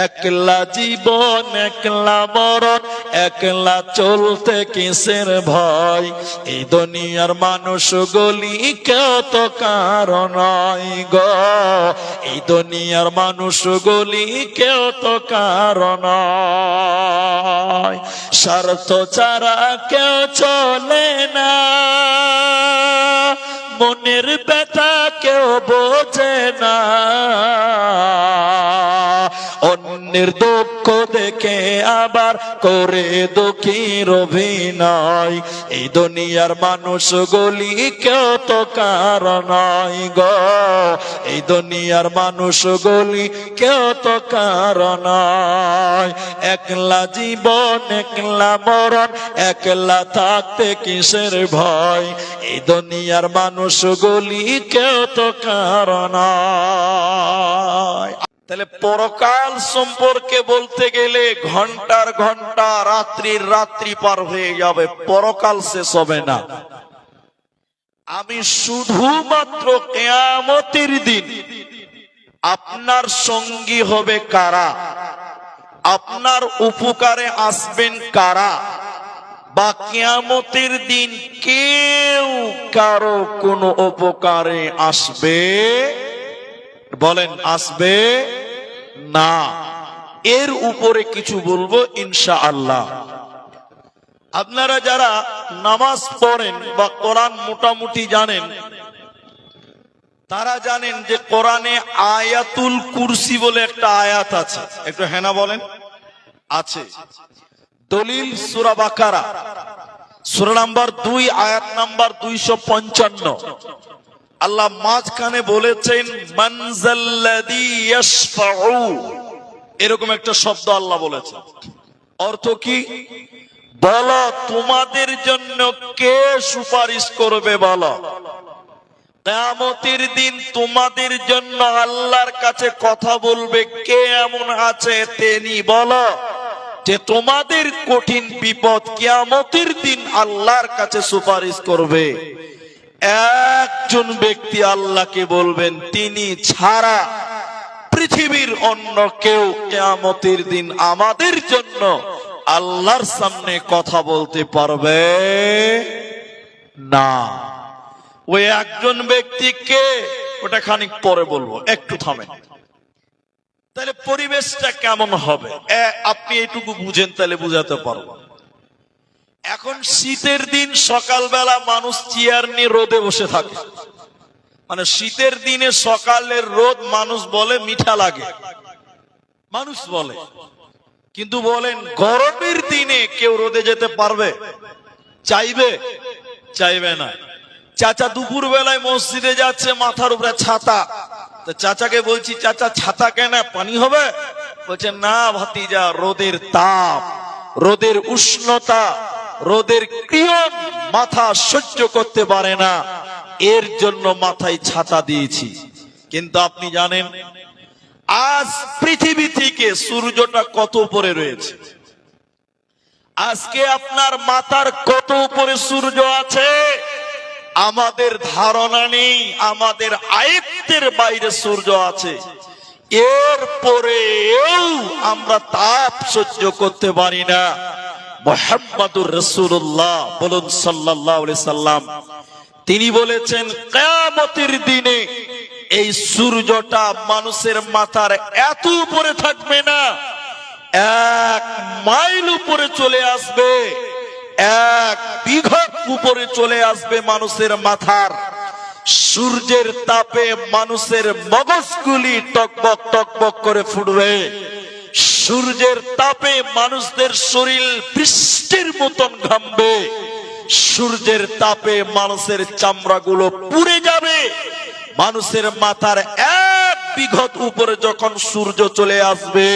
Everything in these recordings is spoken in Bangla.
একলা জীবন একলা মরণ, একলা চলতে কিসের ভয়। এই দুনিয়ার মানুষ গলি কেউ তো কারো নয় গো, এই দুনিয়ার মানুষ গলি কেউ তো কারো নয়। স্বার্থ ছাড়া কেউ চলে না, মনের ব্যথা কেউ বোঝে না, অন্যের দুঃখ দেখে আবার করে দুঃখীর অভিনয়। এই দুনিয়ার মানুষ গলি কেউ তো কারো নয় গো, এই দুনিয়ার মানুষ গলি কেউ তো কারো নয়। একলা জীবন একলা মরণ, একলা থাকতে কিসের ভয়। এই দুনিয়ার মানুষ গলি কেউ তো কারো নয়। তাহলে পরকাল সম্পর্কে বলতে গেলে ঘন্টার ঘন্টা রাত্রির রাত্রি পার হয়ে যাবে, পরকাল শেষ হবে না। আমি শুধুমাত্র কিয়ামতের দিন আপনার সঙ্গী হবে কারা, আপনার উপকারে আসবেন কারা, বা কিয়ামতের দিন কেউ কারো কোনো উপকারে আসবে, বলেন আসবে না। এর উপরে কিছু বলবো ইনশাআল্লাহ। আপনারা যারা নামাজ পড়েন বা কোরআন মোটামুটি জানেন, তারা জানেন যে কোরআনে আয়াতুল কুরসি বলে একটা আয়াত আছে। একটু হ্যাঁ না বলেন। আছে দলিল সূরা বাকারা সূরা নাম্বার 2 আয়াত নাম্বার 255। আল্লাহ মাঝখানে বলেছেন মানজাল্লাযী ইয়াশফাউ, এরকম একটা শব্দ আল্লাহ বলেছেন। অর্থ কি? বলো তোমাদের জন্য কে সুপারিশ করবে, বলো কিয়ামতের দিন তোমাদের জন্য আল্লাহর কাছে কথা বলবে কে এমন আছে তিনি, বলো যে তোমাদের কঠিন বিপদ কিয়ামতের দিন আল্লাহর কাছে সুপারিশ করবে। একজন ব্যক্তি আল্লাহকে বলবেন, তিনি ছাড়া পৃথিবীর অন্য কেউ কিয়ামতের দিন আমাদের জন্য আল্লাহর সামনে কথা বলতে পারবে না। ওই একজন ব্যক্তিকে ওটা খানিক পরে বলবো, একটু থামেন। তাহলে পরিবেশটা কেমন হবে আপনি এটুকু বুঝেন, তাহলে বুঝাতে পারবো। এখন শীতের দিন সকালবেলা মানুষ চেয়ার নিয়ে রোদে বসে থাকে, মানে শীতের দিনে সকালের রোদ মানুষ বলে মিঠা লাগে, মানুষ বলে। কিন্তু বলেন গরমের দিনে কেউ রোদে যেতে পারবে? চাইবে? চাইবে না। চাচা দুপুর বেলায় মসজিদে যাচ্ছে, মাথার উপরে ছাতা, তো চাচাকে বলছি চাচা ছাতা কেন, পানি হবে? বলছে না ভাতিজা, রোদের তাপ, রোদের উষ্ণতা, রোদের কিরণ মাথা সহ্য করতে পারে না, এর জন্য মাথায় ছাতা দিয়েছি। কিন্তু আপনি জানেন আজ পৃথিবী থেকে সূর্যটা কত উপরে রয়েছে? আজকে আপনার মাথার কত উপরে সূর্য আছে আমাদের ধারণা নেই, আমাদের আয়ত্তের বাইরে সূর্য আছে। এরপরেও আমরা তাপ সহ্য করতে পারি না। মুহাম্মাদুর রাসূলুল্লাহ বলুন সাল্লাল্লাহু আলাইহি সাল্লাম, তিনি বলেছেন কিয়ামতের দিনে এই সূর্যটা মানুষের মাথার এত উপরে থাকবে না, 1 মাইল উপরে চলে আসবে, 1 বিঘা উপরে চলে আসবে মানুষের মাথার। সূর্যের তাপে মানুষের মগজগুলি টকবক টকবক করে ফুটবে, সূর্যের তাপে মানুষদের শরীর বৃষ্টির মতন ঘামবে, সূর্যের তাপে মানুষের চামড়াগুলো পুড়ে যাবে। মানুষের মাথার 1 বিঘত উপরে যখন সূর্য চলে আসবে,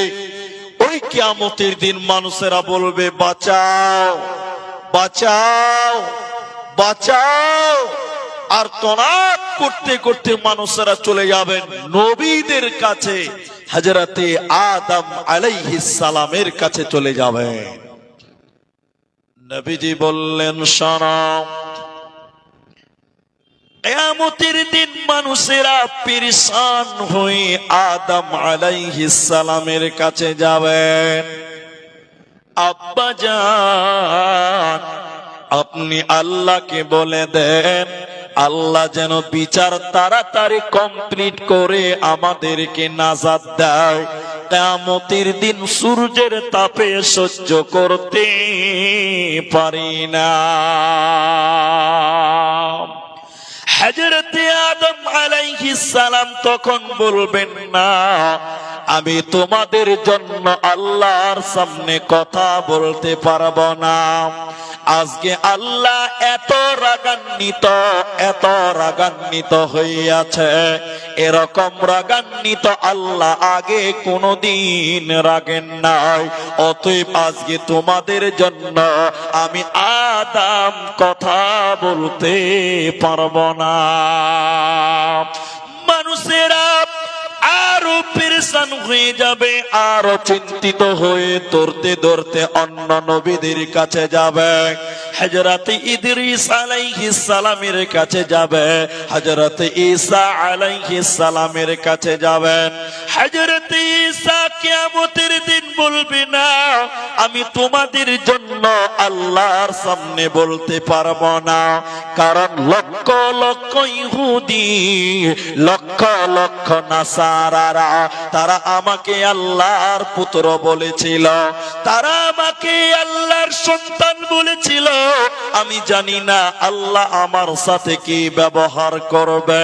ওই কিয়ামতের দিন মানুষেরা বলবে বাঁচাও বাঁচাও বাঁচাও, আর তনাদ করতে করতে মানুষেরা চলে যাবেন নবীদের কাছে, হযরতে আদম আলাইহিস সালামের কাছে চলে যাবেন। নবীজি বললেন শোনো, কিয়ামতের দিন মানুষেরা পেরেশান হয়ে আদম আলাইহিস সালামের কাছে যাবেন। আব্বা জান, আপনি আল্লাহকে বলে দেন, আল্লাহ যেন বিচার তাড়াতাড়ি কমপ্লিট করে আমাদেরকে নাজাত দেয়। কিয়ামতের দিন সূর্যের তাপে সহ্য করতে পারি না। হযরতে আদম আলাইহিস সালাম তখন বলবেন, না, আমি তোমাদের জন্য আল্লাহর সামনে কথা বলতে পারবো না। আজকে আল্লাহ এত রাগান্বিত হইয়াছে, এরকম রাগান্বিত আল্লাহ আগে কোনদিন রাগেন নাই। অতএব আজকে তোমাদের জন্য আমি আদম কথা বলতে পারবো না। মানুষেরা আরো পেরেশান হয়ে যাবে, আরো চিন্তিত হয়ে দৌড়তে অন্য নবীদের কাছে যাবে। হযরত ইদ্রিস আলাইহিস সালামের কাছে যাবে, হযরত ঈসা আলাইহিস সালামের কাছে যাবেন। হযরত ঈসা কিয়ামতের দিন বলবে, না, আমি তোমাদের জন্য আল্লাহর সামনে বলতে পারবো না। কারণ লক্ষ লক্ষ ইহুদি, লক্ষ লক্ষ নাসারারা, তারা আমাকে আল্লাহর পুত্র বলেছিল, তারা আমাকে আল্লাহর সন্তান বলেছিল। আমি জানি না আল্লাহ আমার সাথে কি ব্যবহার করবে,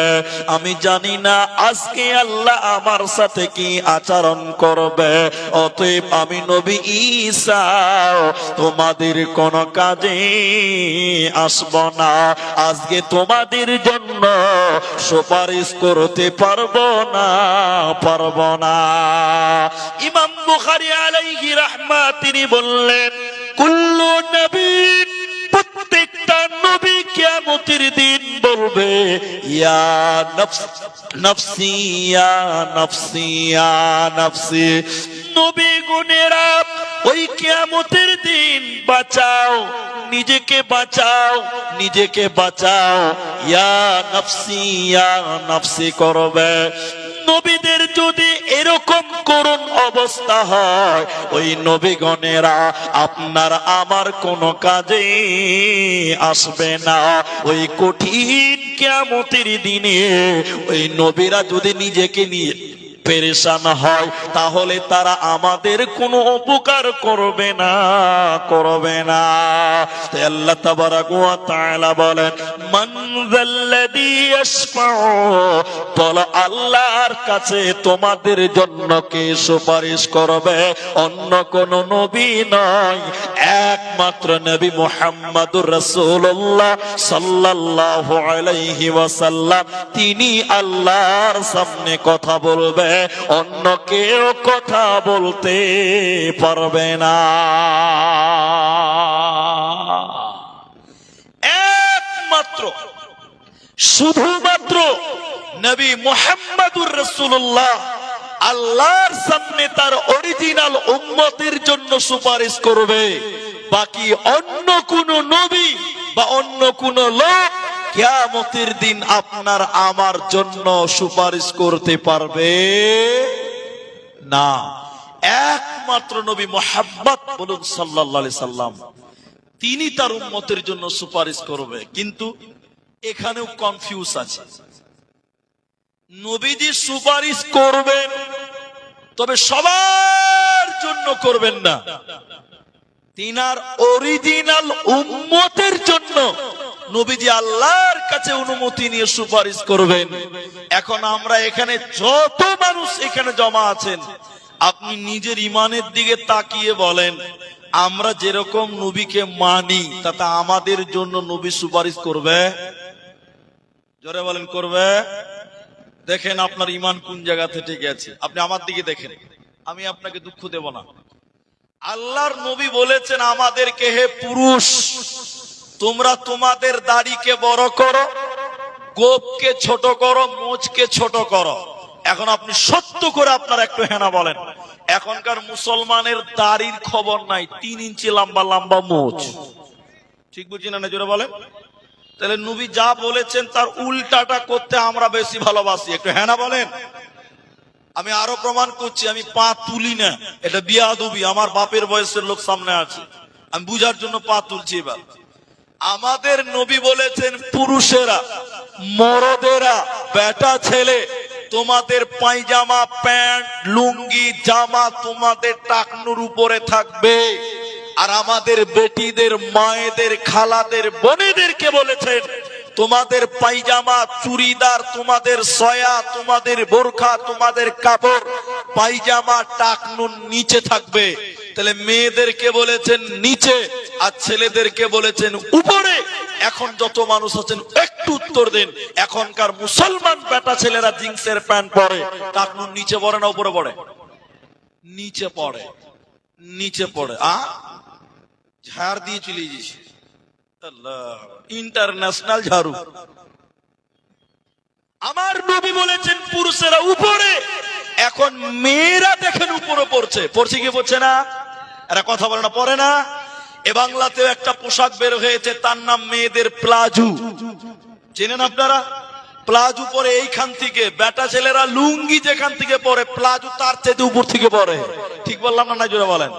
আমি জানি না আজকে আল্লাহ আমার সাথে কি আচরণ করবে। অতএব আমি নবী ঈসা তোমাদের কোন কাজে আসব না। আজকে তোমাদের জন্য সুপারিশ করতে পারবো না। ইমাম বুখারী আলাইহি রাহমাত তিনি বললেন, কুল্লু নবী, প্রত্যেকটা নবী কিয়ামতের দিন বলবে, ইয়া নফসি ইয়া নফসি ইয়া নফসি। নবী গুনেরা ওই কিয়ামতের দিন বাঁচাও, নিজেকে বাঁচাও, নিজেকে বাঁচাও, ইয়া নফসি করবে। নবীদের যদি এরকম করুণ অবস্থা হয়, ওই নবীগণেরা আপনার আমার কোন কাজে আসবে না। ওই কঠিন কিয়ামতের দিনে ওই নবীরা যদি নিজেকে নিয়ে পেরেশান হয়, তাহলে তারা আমাদের কোনো উপকার করবে না। তাই আল্লাহ তাবারাক ওয়া তাআলা বলেন, মান যাল্লাযী ইয়াশফাউ, বলো আল্লাহর কাছে তোমাদের জন্য কে সুপারিশ করবে? অন্য কোন নবী নয়, একমাত্র নবী মুহাম্মদুর রাসূলুল্লাহ সাল্লাল্লাহু আলাইহি ওয়াসাল্লাম, তিনি আল্লাহর সামনে কথা বলবে, অন্য কেউ কথা বলতে পারবে না। একমাত্র শুধুমাত্র নবী মুহাম্মদুর রাসূলুল্লাহ আল্লাহর সামনে তার অরিজিনাল উম্মতের জন্য সুপারিশ করবে। বাকি অন্য কোন নবী বা অন্য কোন লোক কিয়ামতের দিন আপনার আমার জন্য সুপারিশ করতে পারবে না। একমাত্র নবী মুহাম্মদ বলুন সাল্লাল্লাহু আলাইহি সাল্লাম, তিনি তার উম্মতের জন্য সুপারিশ করবে। কিন্তু এখানেও কনফিউজ আছে। নবীজি সুপারিশ করবেন, তবে সবার জন্য করবেন না, তিনার অরিজিনাল উম্মতের জন্য নবীজি আল্লাহর কাছে অনুমতি নিয়ে সুপারিশ করবেন। এখন আমরা এখানে যত মানুষ এখানে জমা আছেন, আপনি নিজের ইমানের দিকে তাকিয়ে বলেন, আমরা যেরকম নবীকে মানি তাতে আমাদের জন্য নবী সুপারিশ করবে? জোরে বলেন, করবে? দেখেন আপনার ইমান কোন জায়গা থেকে ঠিক আছে। আপনি আমার দিকে দেখেন, আমি আপনাকে দুঃখ দেব না। আল্লাহর নবী বলেছেন আমাদেরকে, হে পুরুষ, তোমরা তোমাদের দাড়িকে বড় করো, গোপকে ছোট করো, মোচকে ছোট করো। এখন আপনি সত্য করে আপনার একটু হেনা বলেন, এখনকার মুসলমানের দাড়ির খবর নাই, 3 ইঞ্চি লম্বা লম্বা মোচ। ঠিক বুঝি না? জোরে বলেন। তাহলে নবী যা বলেছেন তার উল্টাটা করতে আমরা বেশি ভালোবাসি। একটু হ্যাঁ না বলেন। আমি আরো প্রমাণ করছি, আমি পা তুলি না, এটা বিয়াদবি। আমার বাপের বয়সের লোক সামনে আছে, আমি বুঝার জন্য পা তুলছি। এবার আমাদের নবী বলেছেন, পুরুষেরা, মরদেরা, বেটা ছেলে, তোমাদের পায়জামা, প্যান্ট, লুঙ্গি, জামা তোমাদের টাকনুর উপরে থাকবে। আর আমাদের বেটিদের, মায়েদের, খালাদের, বোনেদেরকে বলেছেন, তোমাদের পায়জামা, চুড়িদার, তোমাদের সয়া, তোমাদের বোরখা, তোমাদের কাপড়, পায়জামা টাকনুর নিচে থাকবে। তাহলে মেয়েদেরকে বলেছেন নিচে, আর ছেলেদেরকে বলেছেন উপরে। এখন যত মানুষ আছেন একটু উত্তর দেন, এখনকার মুসলমান বেটা ছেলেরা জিন্সের প্যান্ট পরে, টাকনুর নিচে পড়ে না উপরে পড়ে? নিচে পড়ে। নিচে পড়ে। ঝাড় দিয়ে চলে যাচ্ছে, ইন্টারন্যাশনাল ঝাড়ু। আমার নবী বলেছেন পুরুষেরা উপরে। এখন মেয়েরা দেখেন উপরে পড়ছে। পড়ছে কি পড়ছে না? এরা কথা বলে না, পড়ে না? এ বাংলাতেও একটা পোশাক বের হয়েছে, তার নাম মেয়েদের প্লাজু। চেনেন আপনারা? প্লাজু পরে এইখান থেকে, বেটা ছেলেরা লুঙ্গি যেখান থেকে পরে, প্লাজু তার চাইতে উপর থেকে পরে। ঠিক বললাম না? জোরে বলেন।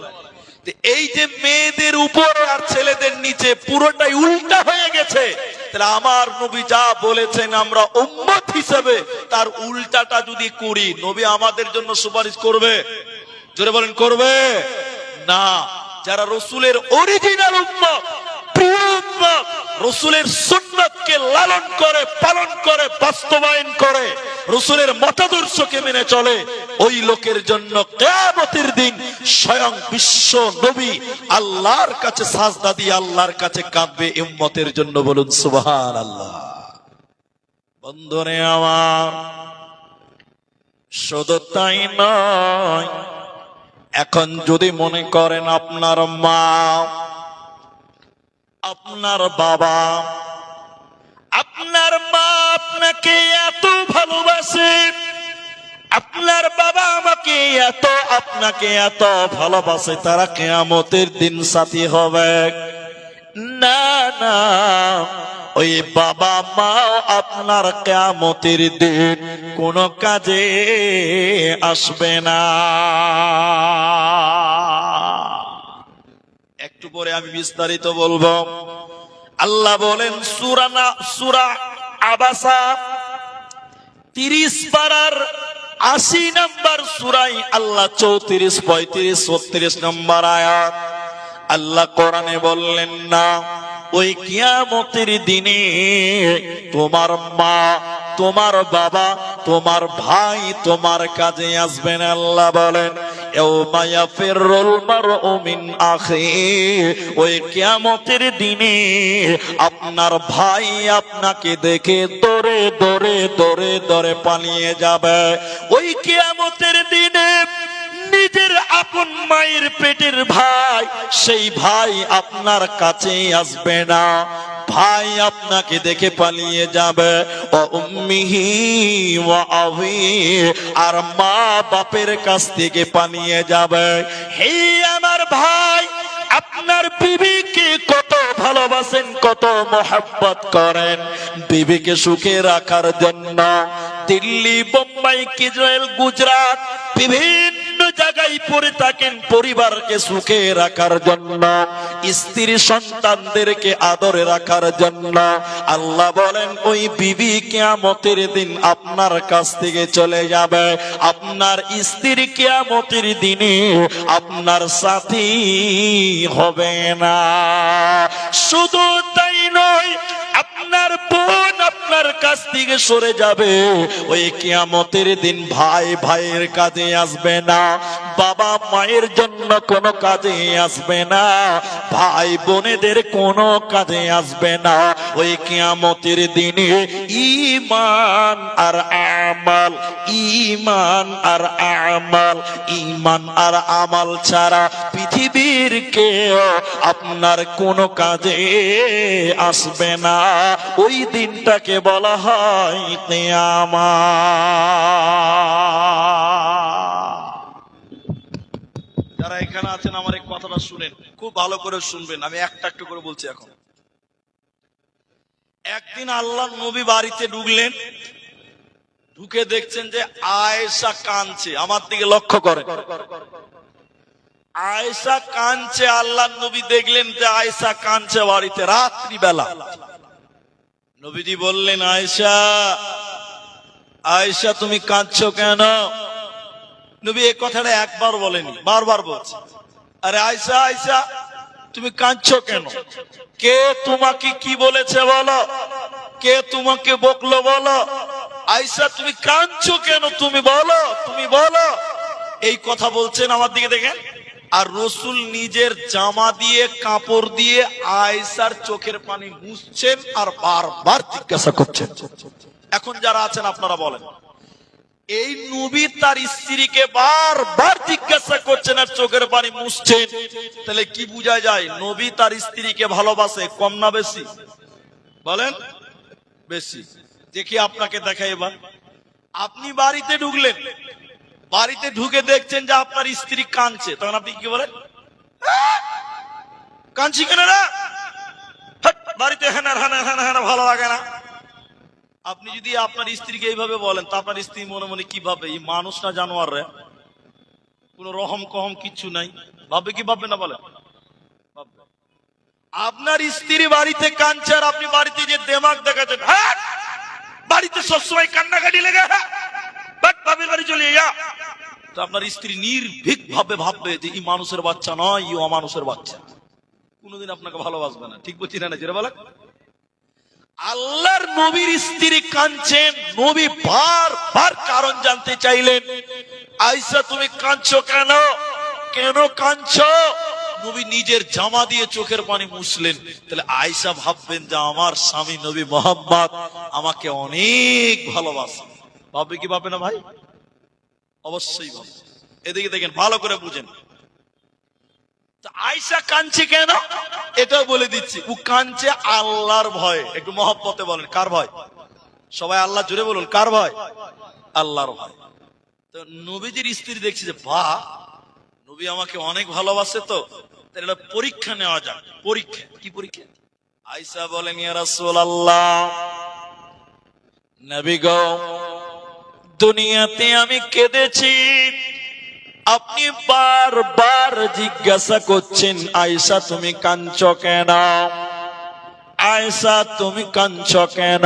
এই যে মেয়েদের উপরে আর ছেলেদের নিচে, পুরোটাই উল্টা হয়ে গেছে। তাহলে আমার নবী যা বলেছেন আমরা উম্মত হিসেবে তার উল্টাটা যদি করি, নবী আমাদের জন্য সুপারিশ করবে? জোরে বলেন, করবে না? যারা রসুলের অরিজিনাল উম্মত, প্রিয় উম্মত, রসুলের সুন্নাতকে লালন করে, পালন করে, বাস্তবায়ন করে, রসুলের মতাদর্শকে মেনে চলে, ওই লোকের জন্য কিয়ামতের দিন স্বয়ং বিশ্ব নবী আল্লাহর কাছে সাজদা দিয়ে আল্লাহর কাছে কাঁদবে উম্মতের জন্য। বলুন সুবহানাল্লাহ। বন্ধুরে আমার, শুধু তাই নয়, এখন যদি মনে করেন আপনার মা, আপনার বাবা, আপনার মা আপনাকে এত ভালোবাসে, আপনার বাবা আমাকে এত, আপনাকে এত ভালোবাসে, তারা কিয়ামতের দিন সাথী হবে না? না, ওই বাবা মা আপনার কিয়ামতের দিন কোন কাজে আসবে না। একটু পরে আমি বিস্তারিত বলবো। আল্লাহ বলেন সূরা আবাসা 30 পারার 80 নম্বর সূরায় আল্লাহ 34, 35, 36 নম্বর আয়াত আল্লাহ কোরআনে বললেন না, ওই কিয়ামতের দিনে তোমার মা, তোমার বাবা, তোমার ভাই তোমার কাজে আসবেন। আল্লাহ বলেন, ইয়াউমা ইয়াফিরুল মারউ মিন আখিহি, ওই কিয়ামতের দিনে আপনার ভাই আপনাকে দেখে দৌড়ে দৌড়ে দৌড়ে দৌড়ে পালিয়ে যাবে। ওই কিয়ামতের দিনে নিজের আপন মায়ের পেটের ভাই, সেই ভাই আপনার কাছে আসবে না, ভাই আপনাকে দেখে পালিয়ে যাবে। ও উম্মিহি ওয়া আবি, আর মা বাপের কাছ থেকে পালিয়ে যাবে। হে আমার ভাই, আপনার বিবিকে কত ভালোবাসেন, কত মহব্বত করেন, বিবিকে সুখে রাখার জন্য দিল্লি, বোম্বাই, ইসরায়েল, গুজরাট, বিভিন্ন জায়গায় পড়ে থাকেন পরিবারকে সুখে রাখার জন্য, স্ত্রী সন্তানদেরকে আদরে রাখার জন্য। আল্লাহ বলেন, ওই বিবি কিয়ামতের দিন আপনার কাছ থেকে চলে যাবে। আপনার স্ত্রী কিয়ামতের দিনে আপনার সাথী হবে না। শুধু তাই নয়, আপনার বোন আপনার কাছ থেকে সরে যাবে। ওই কিয়ামতের দিন ভাই ভাইয়ের কাজে আসবে না, বাবা মায়ের জন্য কোনো কাজে আসবে না, ভাই বোনেদের কোনো কাজে আসবে না। ওই কিয়ামতের দিনে ঈমান আর আমাল, ঈমান আর আমাল, ঈমান আর আমাল ছাড়া পৃথিবীর কেউ আপনার কোনো কাজে আসবে না। ওই দিনটাকে বলা হয় কিয়ামত। যারা এখানে আছেন আমার এই কথাটা শুনেন, খুব ভালো করে শুনবেন, আমি একটা একটু করে বলছি। এখন একদিন আল্লাহ নবী বাড়িতে ঢুকলেন, ঢুকে দেখছেন যে আয়েশা কাঁদছে। আমার দিকে লক্ষ্য করেন, আয়েশা কাঁদছে। আল্লাহ নবী দেখলেন যে আয়েশা কাঁদছে বাড়িতে, রাত্রিবেলা। নবীজি বললেন, আয়েশা, আয়েশা তুমি কাঁদছো কেন? নবী এই কথাটা একবার বলেনি, বারবার বলছে, আরে আয়েশা, আয়েশা তুমি কাঁদছো কেন? কে তোমাকে কি বলেছে বলো? কে তোমাকে বকলো বলো? আয়েশা তুমি কাঁদছো কেন? তুমি বলো, তুমি বলো। এই কথা বলছেন, আমার দিকে দেখেন। আর রসুল নিজের জামা দিয়ে, কাপড় দিয়ে আয়েশার চোখের পানি মুছছেন আর বারবার জিজ্ঞাসা করছেন। এখন যারা আছেন আপনারা বলেন, এই নবী তার স্ত্রীকে বারবার জিজ্ঞাসা করছেন আর চোখের পানি মুছছেন, তাহলে কি বোঝা যায়? নবী তার স্ত্রীকে ভালোবাসে, কম না বেশি? বলেন বেশি। দেখি আপনাকে দেখাই এবার। আপনি বাড়িতে ঢুকলেন, বাড়িতে ঢুকে দেখছেন যে আপনার স্ত্রী কাঁদছে, তখন আপনি কি বলেন? কাঁদছি কেন না? বাড়িতে হ্যাঁ হ্যাঁ হ্যাঁ হ্যাঁ ভালো লাগে না। আপনি যদি আপনার স্ত্রীকে এইভাবে বলেন, তা আপনার স্ত্রী মনে মনে কি ভাবে? এই মানুষ না জানোয়ার রে, কোন রহম কহম কিচ্ছু নাই, ভাববে কি ভাববে না? বলেন আপনার স্ত্রী বাড়িতে কাঁদছে আর আপনি বাড়িতে যে দেমাগ দেখাচ্ছেন, হ্যাঁ বাড়িতে সবসময় কান্নাকাটি লেগে, বাপের বাড়ি চলে যা, তো আপনার স্ত্রী নির্ভীক ভাবে ভাববে যে এই মানুষের বাচ্চা নয়, ই অমানুষের বাচ্চা, কোনোদিন আপনাকে ভালোবাসবে না। ঠিক বলছি না? যেটা বলেন, আল্লাহর নবীর স্ত্রী কাঁদছেন, নবী বারবার কারণ জানতে চাইলেন, আয়েশা তুমি কাঁদছো কেন? কেন কাঁদছো? নবী নিজের জামা দিয়ে চোখের পানি মুছলেন। তাহলে আয়েশা ভাববেন যে আমার স্বামী নবী মুহাম্মদ আমাকে অনেক ভালোবাসে। ভাববে কি ভাববে না ভাই? অবশ্যই ভাববে। এদিকে দেখেন, ভালো করে বুঝেন। আয়েশা কাঁদছে কেন এটাও বলে দিচ্ছি। ও কাঁদছে আল্লাহর ভয়ে। একটু মহব্বতে বলেন, কার ভয়? সবাই আল্লাহ জুড়ে বলুন, কার ভয়? আল্লাহর ভয়। তো নবীজির স্ত্রী দেখছে যে বাহ, নবী আমাকে অনেক ভালোবাসে, তো তাহলে পরীক্ষা নেওয়া যাক। পরীক্ষা কি পরীক্ষা? আয়েশা বলেন, ইয়া রাসূলুল্লাহ, নবী গো, দুনিয়াতে আমি কেঁদেছি, আপনি বারবার জিজ্ঞাসা করছেন আয়েশা তুমি কাঁদছো কেন? আয়েশা তুমি কাঁদছো কেন?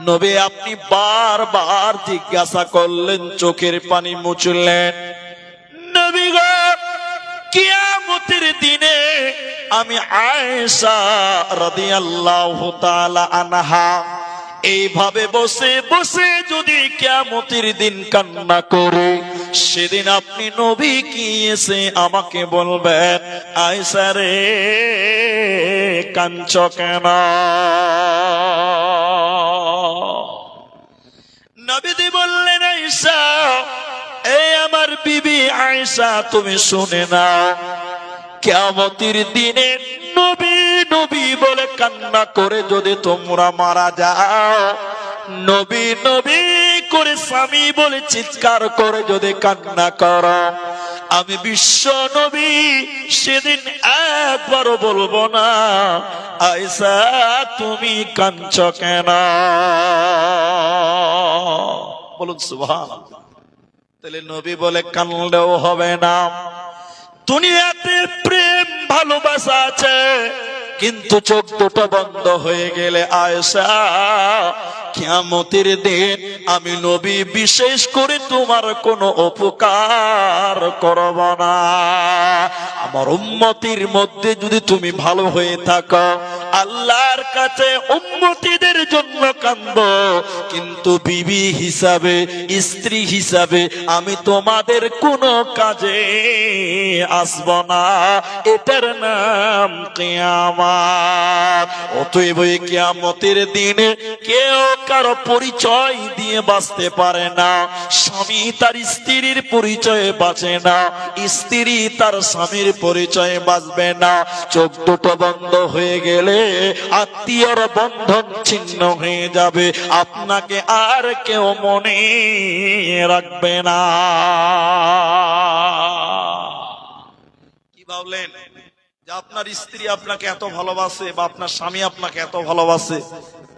নবী আপনি বারবার জিজ্ঞাসা করলেন, চোখের পানি মুছলেন। নবী গো, কিয়ামতের দিনে আমি আয়েশা রাদিয়াল্লাহু তাআলা আনহা এইভাবে বসে বসে যদি কিয়ামতের দিন কান্না করে, সেদিন আপনি নবী কি এসে আমাকে বলবেন, আয়েশা রে কাঁদছো কেন? নবীজি বললেন, আয়েশা, এই আমার বিবি আয়েশা তুমি শুনে নাও, কিয়ামতের দিনে নবী নবী বলে কান্না করে যদি তোমরা মারা যাও, নবী নবী করে স্বামী বলে চিৎকার করে যদি কান্না করো, আমি বিশ্ব নবী সেদিন একবারও বলবো না আয়েশা তুমি কাঁদছো কেন? বলুন সুবহানাল্লাহ। তাহলে নবী বলে কানলেও হবে না। দুনিয়াতে প্রেম ভালোবাসা আছে, কিন্তু চোখ দুটো বন্ধ হয়ে গেলে আয়েশা কিয়ামতের দিন আমি নবী বিশেষ করে তোমার কোনো উপকার করব না। আমার উম্মতির মধ্যে যদি তুমি ভালো হয়ে থাকো, আল্লাহর কাছে উম্মতিদের জন্য কাঁদো, কিন্তু বিবি হিসাবে, স্ত্রী হিসাবে আমি তোমাদের কোনো কাজে আসব না। এটার নাম কিয়ামত। অতএব এই কিয়ামতের দিনে কেউ কারো পরিচয় দিয়ে বাঁচতে পারে না। স্বামী তার স্ত্রীর পরিচয়ে বাঁচে না, স্ত্রী তার স্বামীর পরিচয়ে বাঁচবে না। চোখ দুটো বন্ধ হয়ে গেলে আত্মীয়র বন্ধন ছিন্ন হয়ে যাবে, আপনাকে আর কেউ মনে রাখবে না। কি ভাবলেন? যে আপনার স্ত্রী আপনাকে এত ভালোবাসে বা আপনার স্বামী আপনাকে এত ভালোবাসে,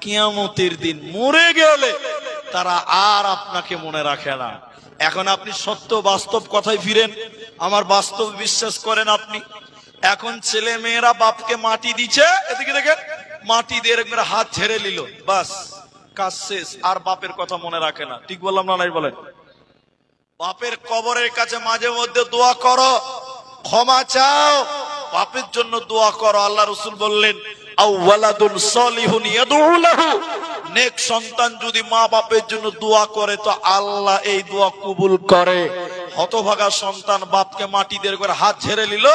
কিয়ামতের দিন মরে গেলে তারা আর আপনাকে মনে রাখে না। এখন আপনি সত্য বাস্তব কথায় ফিরেন, আমার বাস্তব বিশ্বাস করেন আপনি। এখন ছেলে মেয়েরা বাপকে মাটি দিচ্ছে, এদিকে দেখেন মাটি দিয়ে একবার হাত ঝেড়ে নিল, বাস কাজ শেষ, আর বাপের কথা মনে রাখে না। ঠিক বললাম না? নাই বলেন? বাপের কবরের কাছে মাঝে মধ্যে দোয়া করো, ক্ষমা চাও, বাপের জন্য দোয়া করো। আল্লাহ রাসূল বললেন, আওয়ালাদুন সলিহুন ইয়াদউ লাহু, নেক সন্তান যদি মা বাপের জন্য দোয়া করে তো আল্লাহ এই দোয়া কবুল করে। হতভাগা সন্তান বাপকে মাটি দিয়ে করে হাত ঝেড়ে নিল,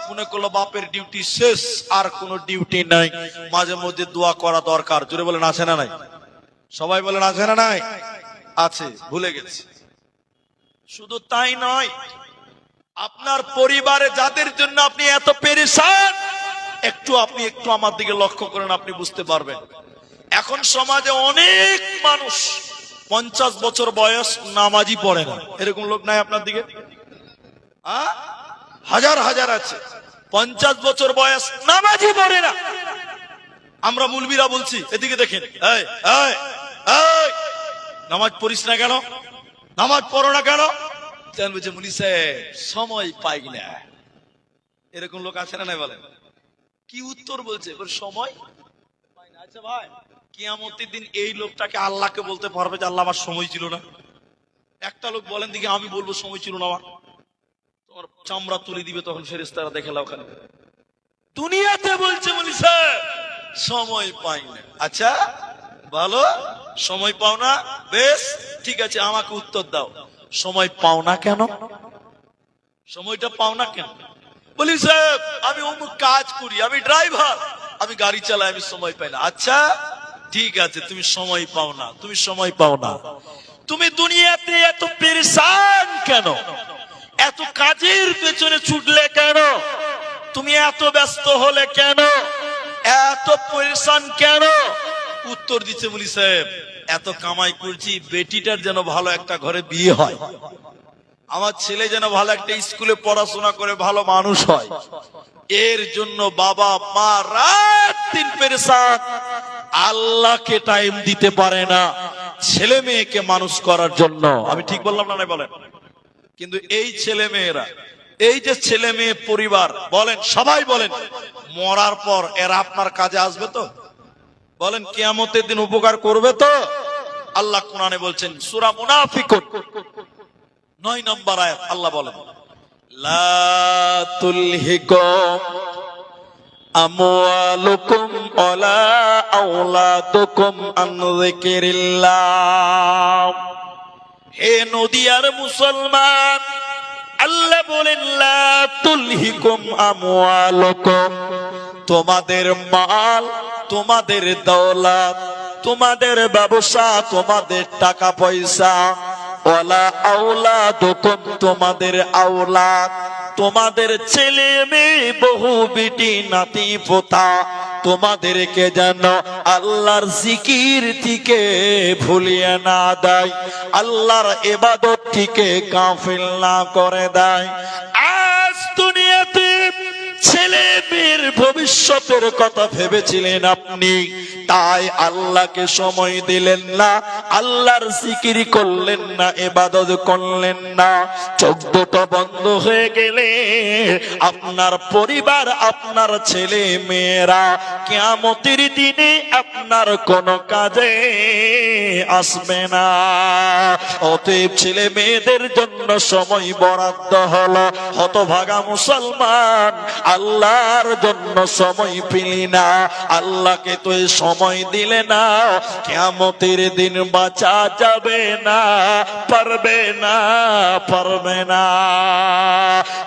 মনে করলো বাপের ডিউটি শেষ, আর কোনো ডিউটি নাই। মাঝে মধ্যে দোয়া করা দরকার। জোরে বলেন আছে না নাই? সবাই বলেন আছে না নাই? আছে, ভুলে গেছি। শুধু তাই নয়, আপনার পরিবারে যাদের জন্য আপনি এত পেরেশান, আপনি একটু আমার দিকে লক্ষ্য করেন, আপনি বুঝতে পারবেন। এখন সমাজে অনেক মানুষ 50 বছর বয়স নামাজই পড়ে না। এরকম লোক নাই আপনার দিকে? হাজার হাজার আছে। 50 বছর বয়স নামাজই পড়ে না। আমরা মুলবিরা বলছি, এদিকে দেখেন, এই এই এই নামাজ পড়িস না কেন, নামাজ পড়ো না কেন? বলছে মুলি সাহেব সময় পাই না। এরকম লোক আছে না নাই বলেন? কি উত্তর বলছে? সময় পাই না। আচ্ছা ভাই, কিয়ামতের দিন এই লোকটাকে আল্লাহকে বলতে পারবে যে আল্লাহ আমার সময় ছিল না? একটা লোক বলেন দিকে, আমি বলবো সময় ছিল না আমার? তোমার চামড়া তুলে দিবে তখন ফেরেশতারা, দেখে লাও ওখানে। দুনিয়াতে বলছে মুলি সাহেব সময় পাই না। আচ্ছা ভালো, সময় পাও না, বেশ ঠিক আছে, আমাকে উত্তর দাও, সময় পাও না কেন? সময়টা পাও না কেন? বলি সাহেব আমি অমুক কাজ করি, আমি ড্রাইভার, আমি গাড়ি চালাই, আমি সময় পাই না। আচ্ছা ঠিক আছে, তুমি সময় পাও না, তুমি সময় পাও না, তুমি দুনিয়াতে এত পেরেশান কেন? এত কাজের পেছনে ছুটলে কেন? তুমি এত ব্যস্ত হলে কেন? এত পেরেশান কেন? উত্তর দিচ্ছে মুলি সাহেব, এত কামাই করছি বেটিটার যেন ভালো একটা ঘরে বিয়ে হয়, আমার ছেলে যেন ভালো একটা স্কুলে পড়াশোনা করে ভালো মানুষ হয়, এর জন্য বাবা মা রাত দিন পেরেশান, আল্লাহকে টাইম দিতে পারে না ছেলে মেয়েকে মানুষ করার জন্য। আমি ঠিক বললাম না? বলেন। কিন্তু এই ছেলে মেয়েরা, এই যে ছেলে মেয়ে পরিবার, বলেন সবাই বলেন, মরার পর এরা আপনার কাজে আসবে তো? বলেন কিয়ামতের দিন উপকার করবে তো? আল্লাহ কোরআনে বলছেন, সূরা মুনাফিকুন 9 নম্বর আয়াত, আল্লাহ বলেন, লা তুলহিকুম আমওয়ালুকুম ওয়ালা আওলাদুকুম আন যিকিরিল্লাহ। হে নদী আর মুসলমান, আল্লাহ বলেন লা তুলহিকুম আমওয়ালুকুম, তোমাদের মাল, তোমাদের দৌলত, তোমাদের ব্যবসা, তোমাদের টাকা পয়সা, ওয়ালা আওলাদুকুম, তোমাদের আওলাদ, তোমাদের ছেলে মেয়ে, বহু বেটি নাতি পোতা, তোমাদেরকে যেন আল্লাহর জিকির থেকে ভুলিয়ে না দেয়, আল্লাহর ইবাদত থেকে গাফিল না করে দেয়। আজ দুনিয়াতে ছেলে মেয়ের ভবিষ্যতের কথা ভেবেছিলেন আপনি, তাই আল্লাহকে সময় দিলেন না, আল্লাহর জিকির করলেন না, ইবাদত করলেন না। চোখ দুটো বন্ধ হয়ে গেলে আপনার পরিবার, আপনার ছেলে মেয়েরা কিয়ামতের দিনে আপনার কোনো কাজে আসবে না। অতএব ছেলে মেয়েদের জন্য সময় বরাদ্দ হলো। হতভাগা মুসলমান, আল্লাহর জন্য সময় পেলি না, আল্লাহকে তো সময় দিলে না, কিয়ামতের দিন বাঁচা যাবে না, পারবে না, পারবে না।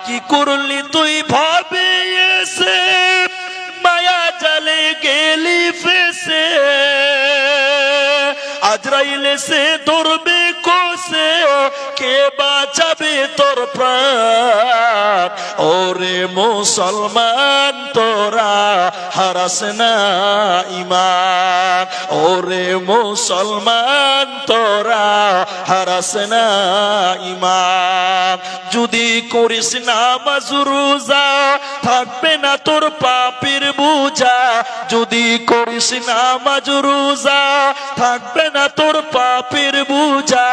কি করলি তুই ভাবে এসে, মায়া জালে গেলি ফেসে, আজরাইল এসে ধরবে কোসে, কে বাঁচাবে তোর প্রাণ? ওরে মুসলমান তোরা হারাস না ঈমান। ওরে মুসলমান তোরা হারাস না ঈমান। যদি করিস নামাজ রোজা থাকবে না তোর পাপের বোঝা। যদি করিস নামাজ রোজা থাকবে না তোর পাপের বোঝা।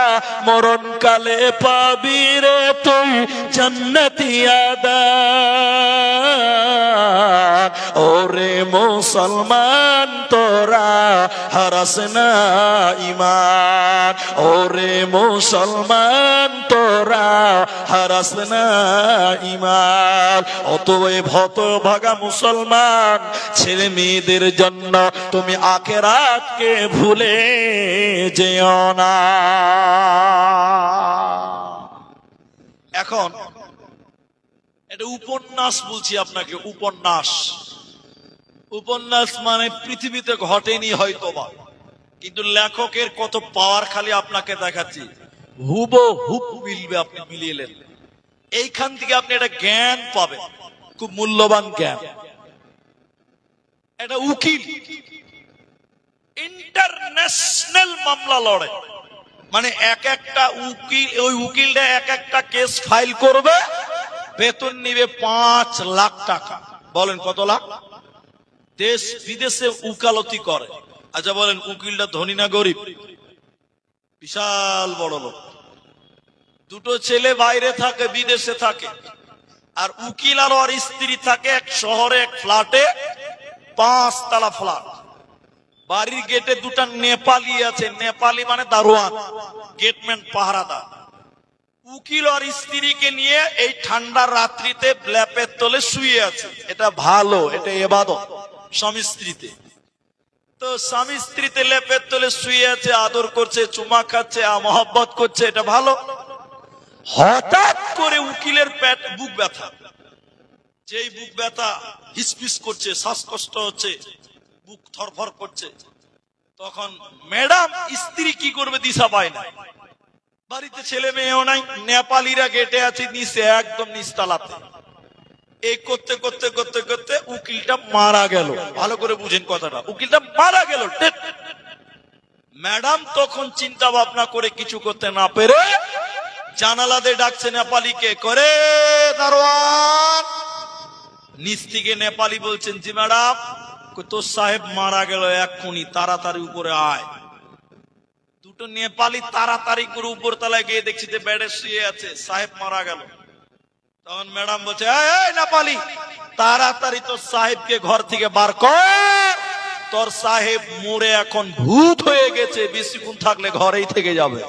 মরণকালে পাবি রে তুই জান্নাতি আদান। ওরে মুসলমান তোরা হারাস না ঈমান। ওরে মুসলমান তোরা হারাস না ঈমান। অতএব হতভাগা মুসলমান ছেলে মেয়েদের জন্য তুমি আখিরাতকে ভুলে যেও না। এখন এটা উপন্যাস বলছি আপনাকে, উপন্যাস। উপন্যাস মানে পৃথিবীতে ঘটেনি হয়তোবা, কিন্তু লেখকের কত পাওয়ার খালি আপনাকে দেখাচ্ছি। হুবহুব মিলবে, আপনি মিলিয়ে এইখান থেকে আপনি একটা জ্ঞান পাবেন, খুব মূল্যবান জ্ঞান। এটা উকিল ইন্টারন্যাশনাল মামলা লড়ে, মানে এক একটা উকিল, ওই উকিলটা এক একটা কেস ফাইল করবে, বেতন নিবে 5 লাখ টাকা। বলেন কত লাখ? দেশ বিদেশে উকালতি করে। আচ্ছা বলেন উকিলটা ধনী না গরিব? বিশাল বড় লোক। দুটো ছেলে বাইরে থাকে, বিদেশে থাকে, আর উকিল আর ওর স্ত্রী থাকে এক শহরে, এক ফ্ল্যাটে, 5 তলা ফ্ল্যাট। বাড়ির গেটে দুটা নেপালি আছে, নেপালি মানে দারোয়ান, গেটম্যান, পাহারাদার। উকিল আর স্ত্রীকে নিয়ে এই ঠান্ডা রাত্রিতে ল্যাপের তলে শুয়ে আছে। এটা ভালো, এটা ইবাদত স্বামী স্ত্রীতে। তো স্বামী স্ত্রীতে লেপের তলে শুয়ে আছে, আদর করছে, চুমা খাচ্ছে, মহব্বত করছে, এটা ভালো। হঠাৎ করে উকিলের পেট বুক ব্যথা, যেই বুক ব্যথা হিসপিস করছে, শ্বাসকষ্ট হচ্ছে, বুক থরফর করছে, তখন ম্যাডাম স্ত্রী কি করবে দিশা পায় না। বাড়িতে ছেলে মেয়েও নাই, নেপালিরা গেটে আছে নিচে, একদম নিচতলাতে। এই করতে করতে করতে করতে উকিলটা মারা গেল। ভালো করে বুঝেন কথাটা, উকিলটা মারা গেল। ম্যাডাম তখন চিন্তা ভাবনা করে কিছু করতে না পেরে জানালা দিয়ে ডাকছে নেপালিকে, করে দারোয়ান। নিচ থেকে নেপালি বলছেন, জি ম্যাডাম। তোর সাহেব মারা গেল, এক্ষুনি তাড়াতাড়ি উপরে আয়। দুটো নেপালি তাড়াতাড়ি করে উপর তলায় গিয়ে দেখছি যে বেডে শুয়ে আছে, সাহেব মারা গেল। তখন ম্যাডাম বলছে, এই নেপালি, তাড়াতাড়ি তোর সাহেবকে ঘর থেকে বার কর। তোর সাহেব মরে এখন ভূত হয়ে গেছে, বেশিক্ষণ থাকলে ঘরেই থেকে যাবে।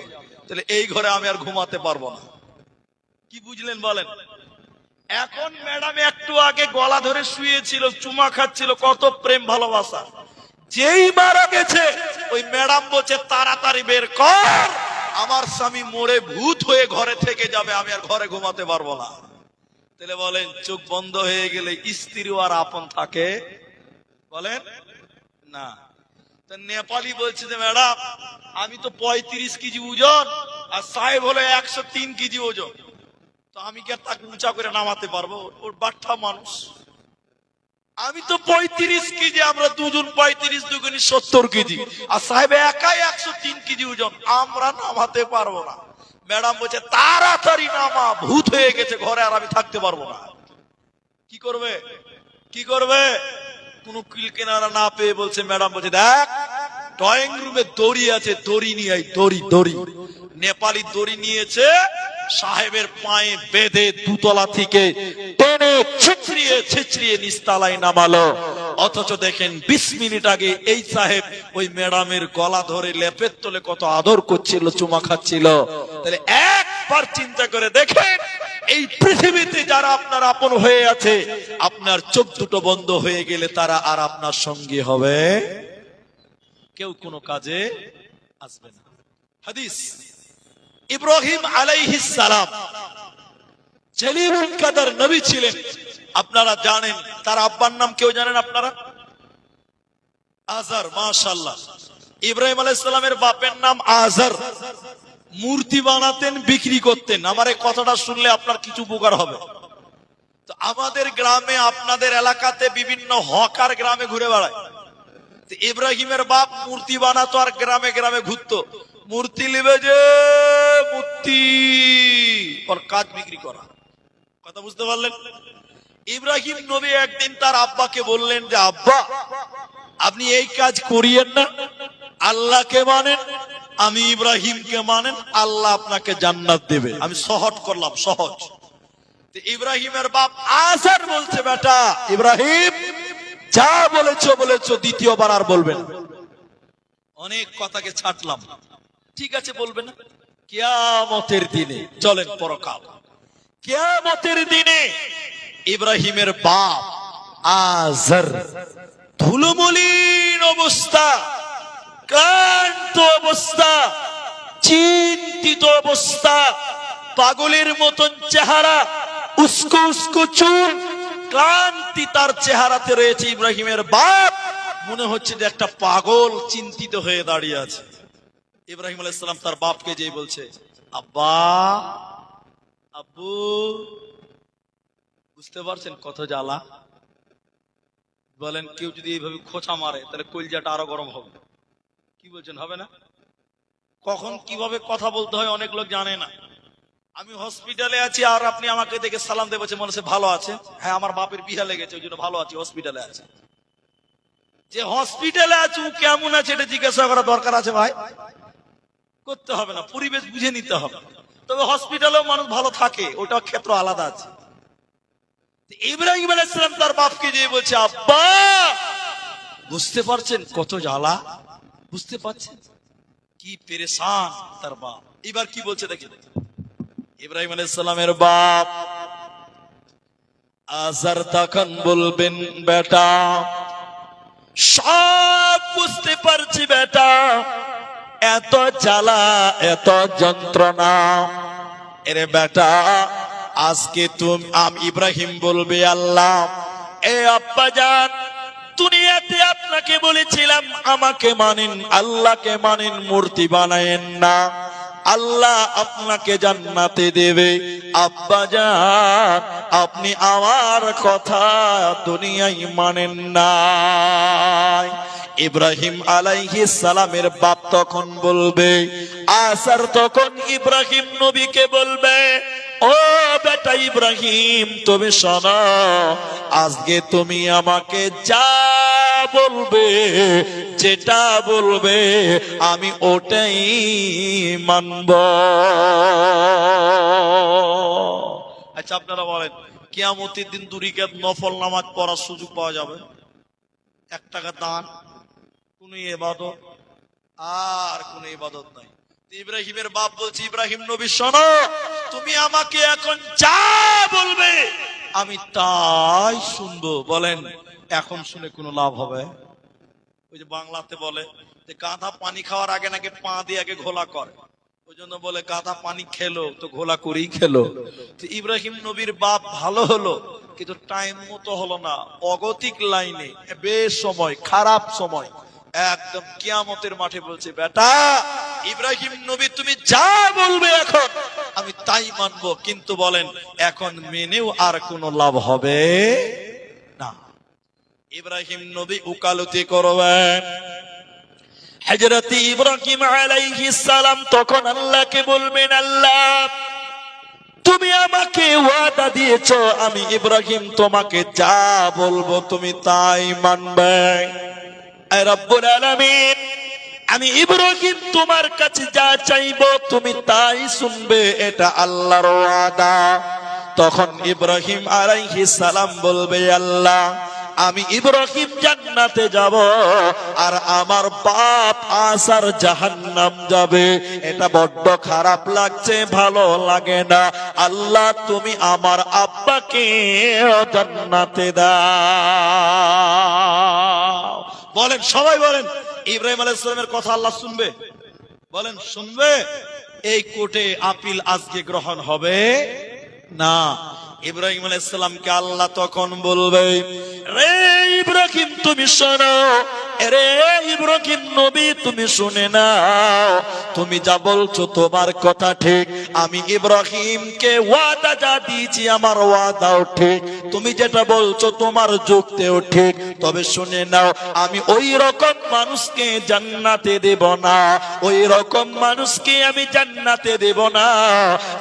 তাহলে এই ঘরে আমি আর ঘুমাতে পারবো না। কি বুঝলেন বলেন? এখন ম্যাডাম একটু আগে গলা ধরে শুয়েছিল, চুমা খাচ্ছিল, কত প্রেম ভালোবাসা। যেই মারা গেছে ওই ম্যাডাম বলছে, তাড়াতাড়ি বের কর, আমার স্বামী মরে ভূত হয়ে ঘরে থেকে যাবে, আমি আর ঘরে ঘুমাতে পারবো না। তাহলে বলেন চোখ বন্ধ হয়ে গেলে স্ত্রীও আর আপন থাকে? বলেন না। নেপালি বলছে যে ম্যাডাম আমি তো 35 কেজি ওজন, আর সাহেব হলো 103 কেজি ওজন, তো আমি কি আর তাকে উঁচা করে নামাতে পারবো? ওর বাচ্চা মানুষ। আমি তো 35 কেজি, আমরা দুজন 35, দুগুনি 70 কেজি, আর সাহেব একাই 103 কেজি ওজন, আমরা নামাতে পারবো না। ম্যাডাম বলছে, তাড়াতাড়ি নামা, ভূত হয়ে গেছে ঘরে, আর আমি থাকতে পারবো না। কি করবে? কি করবে? কোন কিল কেনারা না পেয়ে বলছে, ম্যাডাম বলছে, দেখ ড্রয়িং রুমে দড়ি আছে, দড়ি নিয়ে আই। দড়ি, দড়ি। নেপালি দড়ি নিয়েছে, সাহেবের পায়ে বেঁধে দুতলা থেকে টেনে ছিচড়িয়ে ছিচড়িয়ে নিচতলায় নামালো। অথচ দেখেন 20 মিনিট আগে এই সাহেব ওই ম্যাডামের গলা ধরে লেপের তলে কত আদর করছিল, চুমা খাচ্ছিল। তাহলে একবার চিন্তা করে দেখেন, এই পৃথিবীতে যারা আপনার আপন হয়ে আছে, আপনার চোখ দুটো বন্ধ হয়ে গেলে তারা আর আপনার সঙ্গী হবে? কেউ কোনো কাজে আসবে না। হাদিস, ইব্রাহিম আলাইহিস সালাম জলিলুল কদর নবী ছিলেন। আপনারা জানেন তার আব্বার নাম, কেউ জানেন আপনারা? আজার। মাশাআল্লাহ। ইব্রাহিম আলাইহিস সালামের বাপের নাম আজার। মূর্তি বানাতেন, বিক্রি করতেন। আমার এই কথাটা শুনলে আপনার কিছু উপকার হবে। তো আমাদের গ্রামে আপনাদের এলাকাতে বিভিন্ন হকার গ্রামে ঘুরে বেড়ায়। তো ইব্রাহিমের বাপ মূর্তি বানাতো আর গ্রামে গ্রামে ঘুরতো, মূর্তি নেবে যে মূর্তি আর কাজ বিক্রি করা। কথা বুঝতে পারলেন? ইব্রাহিম নবী একদিন তার আব্বাকে বললেন যে আব্বা, আপনি এই কাজ করিয়েন না, আল্লাহকে মানেন, আমি ইব্রাহিমকে মানেন, আল্লাহ আপনাকে জান্নাত দেবে। আমি সহজ করলাম, সহজ। ইব্রাহিমের বাপ আজার বলছে, বেটা ইব্রাহিম যা বলেছো বলেছো, দ্বিতীয়বার আর বলবেন। অনেক কথাকে ছাটলাম, ঠিক আছে বলবেন না। কিয়ামতের দিনে, চলেন পরকাল, কিয়ামতের দিনে ইব্রাহিমের বাপ আজার ধুলোমলিন অবস্থা, ক্লান্ত অবস্থা, চিন্তিত অবস্থা, পাগলের মতন চেহারা, উস্কো উস্কো চুল, ক্লান্তি তার চেহারাতে রয়েছে। ইব্রাহিমের বাপ মনে হচ্ছে যে একটা পাগল চিন্তিত হয়ে দাঁড়িয়ে আছে। ইব্রাহিম আলাইহিস সালাম তার বাপকে যেই বলছে, আব্বা, আব্বু, বুঝতে পারছেন কত জ্বালা? বলেন, কেউ যদি এইভাবে খোঁচা মারে তাহলে কলিজাটা আরো গরম হবে। কি বলছেন, হবে না? কখন কিভাবে কথা বলতে হয় অনেক লোক জানে না। আমি হসপিটালে আছি আর আপনি আমাকে দেখে সালাম দিয়ে বলছেন, মনে হচ্ছে ভালো আছে। হ্যাঁ, আমার বাপের বিহা লেগেছে, ওই জন্য ভালো আছি, হসপিটালে আছে। যে হসপিটালে আছে ও কেমন আছে এটা জিজ্ঞাসা করা দরকার আছে ভাই? করতে হবে না, পরিবেশ বুঝে নিতে হবে। তবে হসপিটালেও মানুষ ভালো থাকে, ওটা ক্ষেত্র আলাদা আছে। ইব্রাহিম আলাইহিস সালাম তার বাপকে যে বলছে, আব্বা, বুঝতে পারছেন কত জ্বালা? বুঝতে পারছেন কি পেরেশান তার বাপ। এবার কি বলছে দেখি। ইব্রাহিম আলাইহিস সালামের বাপ আজার তখন বলবেন, বেটা সব বুঝতে পারছি বেটা, এত জ্বালা এত যন্ত্রণা, এরে বেটা আজকে আমি ইব্রাহিম বলবে, আল্লাহ এ আব্বা জান, দুনিয়াতে আপনাকে বলেছিলাম আমাকে মানেন, আল্লাহকে মানেন, মূর্তি বানায়েন না, আল্লাহ আপনাকে জান্নাতে দেবে। আব্বা জান, আপনি আমার কথা দুনিয়ায় মানেন না। ইব্রাহিম আলাইহিস সালামের বাপ তখন বলবে, আসার তখন ইব্রাহিম নবীকে বলবে, ও বেটা ইব্রাহিম, তুমি শোনো, আজকে তুমি আমাকে যা বলবে, যেটা বলবে আমি ওটাই মানব। আচ্ছা আপনারা বলেন, কিয়ামতের দিন দুই রাকাত নফল নামাজ পড়ার সুযোগ পাওয়া যাবে? 1 টাকা দান, কোন ইবাদত আর কোন ইবাদত নাই। ইব্রাহিমের বাপ বলছে, ইব্রাহিম নবী শোনো, তুমি আমাকে এখন যা বলবে আমি তাই শুনবো। বলেন, এখন শুনে কোনো লাভ হবে? ওই যে বাংলাতে বলে যে গাধা পানি খাওয়ার আগে নাকি পা দিয়ে আগে ঘোলা করে, ওই জন্য বলে গাধা পানি খেলো তো ঘোলা করেই খেলো। তো ইব্রাহিম নবীর বাপ ভালো হলো, কিন্তু টাইম মতো হলো না, অগতিক লাইনে বেশ সময়, খারাপ সময়, একদম কিয়ামতের মাঠে বলছে, বেটা ইব্রাহিম নবী তুমি যা বলবে এখন আমি তাই মানবো। কিন্তু বলেন, এখন মেনেও আর কোনো লাভ হবে না। ইব্রাহিম নবী উকালতি করবেন। হযরত ইব্রাহিম আলাইহিস সালাম তখন আল্লাহকে বলবেন, আল্লাহ তুমি আমাকে ওয়াদা দিয়েছো, আমি ইব্রাহিম তোমাকে যা বলবো তুমি তাই মানবে। আয় রব্বুল আলামিন, আমি ইব্রাহিম তোমার কাছে যা চাইবো তুমি তাই শুনবে, এটা আল্লাহর ওয়াদা। তখন ইব্রাহিম আলাইহিস সালাম বলবে, আল্লাহ আমি ইব্রাহিম জান্নাতে যাব আর আমার বাপ আসার জাহান্নাম যাবে, এটা বড্ড খারাপ লাগছে, ভালো লাগে না। আল্লাহ তুমি আমার আব্বাকে জান্নাতে দাও। বলেন, সবাই বলেন, ইব্রাহিম আলাইহিস সালামের কথা আল্লাহ শুনবে? বলেন, শুনবে? এই কোর্টে আপিল আজকে গ্রহণ হবে না। ইব্রাহিম আলাইহিস সালামকে আল্লাহ তখন বলবে, রে ইব্রাহিম তুমি শোনো, এরে ইব্রাহিম নবী তুমি শুনে নাও, তুমি যা বলছো তোমার কথা ঠিক, আমি ইব্রাহিমকে ওয়াদা যা দিয়েছি আমার ওয়াদাও ঠিক, তুমি যেটা বলছো তোমার যুক্তিও ঠিক, তবে শুনে নাও আমি ওই রকম মানুষকে জান্নাতে দেব না, ওই রকম মানুষকে আমি জান্নাতে দেব না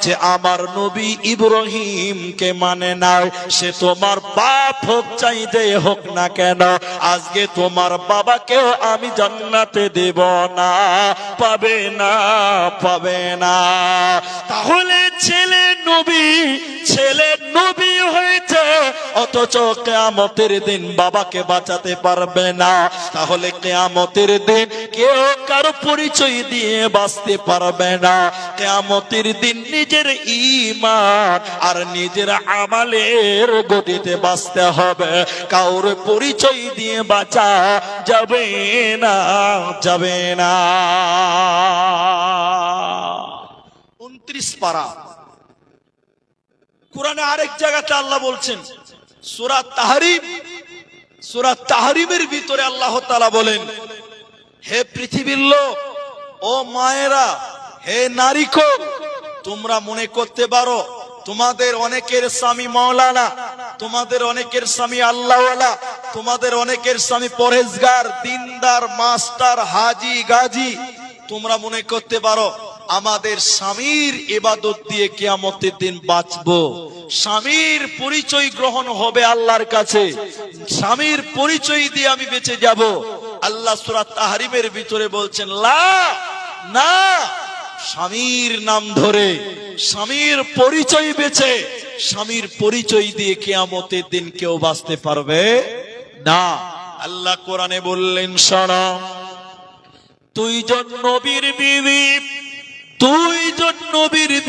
যে আমার নবী ইব্রাহিমকে মানে না। সে তোমার বাপ হোক চাইতে হোক না কেন, আজকে তোমার বাবাকেও আমি জান্নাতে দেব না, পাবে না, পাবে না। তাহলে ছেলে নবী হয়েছে অথচ কিয়ামতের দিন বাবাকে বাঁচাতে পারবে না। তাহলে কিয়ামতের দিন কেউ কারো পরিচয় দিয়ে বাঁচতে পারবে না। কিয়ামতের দিন নিজের ঈমান আর নিজের আমালের গতিতে বাঁচতে হবে, কাউর পরিচয় দিয়ে বাঁচা যাবে না, যাবে না। 29 পারা কোরআনে আরেক জায়গাতে আল্লাহ বলছেন, সূরা তাহরিমের ভিতরে আল্লাহ তাআলা বলেন, হে পৃথিবীর লোক, ও মায়েরা, হে নারীকো, তোমরা মনে করতে পারো তোমাদের অনেকের স্বামী মাওলানা, তোমাদের অনেকের স্বামী আল্লাহওয়ালা, তোমাদের অনেকের স্বামী পরহেজগার, দিনদার, মাস্টার, হাজি, গাজী, তোমরা মনে করতে পারো আমাদের স্বামীর ইবাদত দিয়ে কিয়ামতের দিন বাঁচবো, স্বামীর পরিচয় গ্রহণ হবে আল্লাহর কাছে, স্বামীর পরিচয় দিয়ে আমি বেঁচে যাব। আল্লাহ সূরা তাহরিমের ভিতরে বলছেন, লা, না, স্বামীর নাম ধরে, স্বামীর পরিচয় বেঁচে, স্বামীর পরিচয় দিয়ে কিয়ামতের দিন কেউ বাঁচতে পারবে না। আল্লাহ কোরআনে বললেন, শোনো, দুইজন নবীর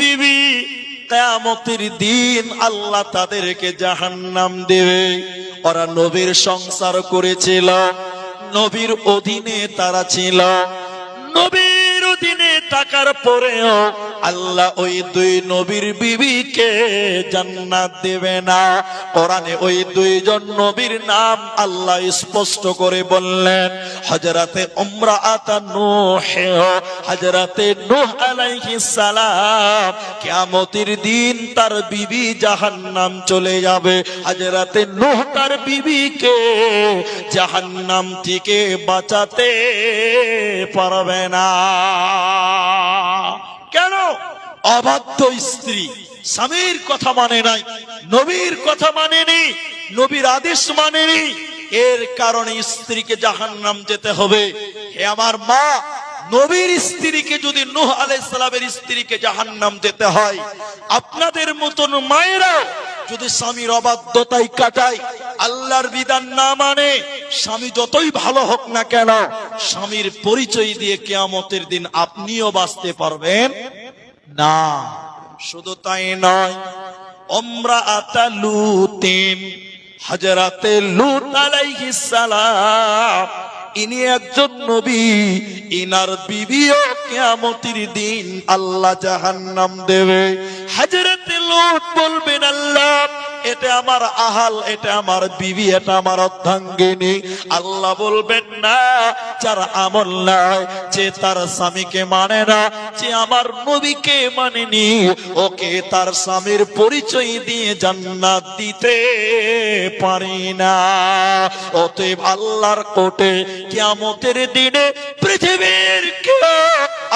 বিবি কিয়ামতের দিন আল্লাহ তাদেরকে জাহান্নাম দেবে। ওরা নবীর সংসার করেছিল, নবীর অধীনে তারা ছিল, নবীর অধীনে থাকার পরেও আল্লাহ ওই দুই নবীর বিবিকে জান্নাত দেবে না। কোরআনে ওই দুইজন নবীর নাম আল্লাহ স্পষ্ট করে বললেন, হযরতে ইমরাআত নূহ, হযরতে নূহ আলাইহিস সালাম, কিয়ামতের দিন তার বিবি জাহান্নাম চলে যাবে। হযরতে নূহ তার বিবিকে জাহান্নাম থেকে বাঁচাতে পারবে না। কেন? অবাধ্য স্ত্রী, স্বামীর কথা মানে নাই, নবীর কথা মানেনি, নবীর আদেশ মানেনি, এর কারণে স্ত্রীকে জাহান্নাম যেতে হবে। হে আমার মা, নবীর স্ত্রীকে যদি নূহ আলাইহিস সালামের স্ত্রীকে জাহান্নাম যেতে হয়, আপনাদের মতন মায়েরা যদি স্বামীর অবাধ্যতায় কাটায়, আল্লাহর বিধান না মানে, স্বামী যতই ভালো হোক না কেন, স্বামীর পরিচয় দিয়ে কিয়ামতের দিন আপনিও বাঁচতে পারবেন না। শুধু তাই নয়, ইমরাআত লূতিন, হযরতে লূত আলাইহিস সালাম, ইনি একজন নবী, ইনার বিবিও কিয়ামতের দিন আল্লাহ জাহান্নাম দেবে। হযরতে লূত বলবেন, আল্লাহ এটা আমার আহাল, এটা আমার বিবি, এটা আমার অর্ধাঙ্গিনী। আল্লাহ বলবেন, না, যার আমল নাই, যে তার স্বামীকে মানে না, যে আমার নবীকে মানেনি, ওকে তার স্বামীর পরিচয় দিয়ে জান্নাত দিতে পারি না। অতএব আল্লাহর কোর্টে কিয়ামতের দিনে পৃথিবীর কেউ,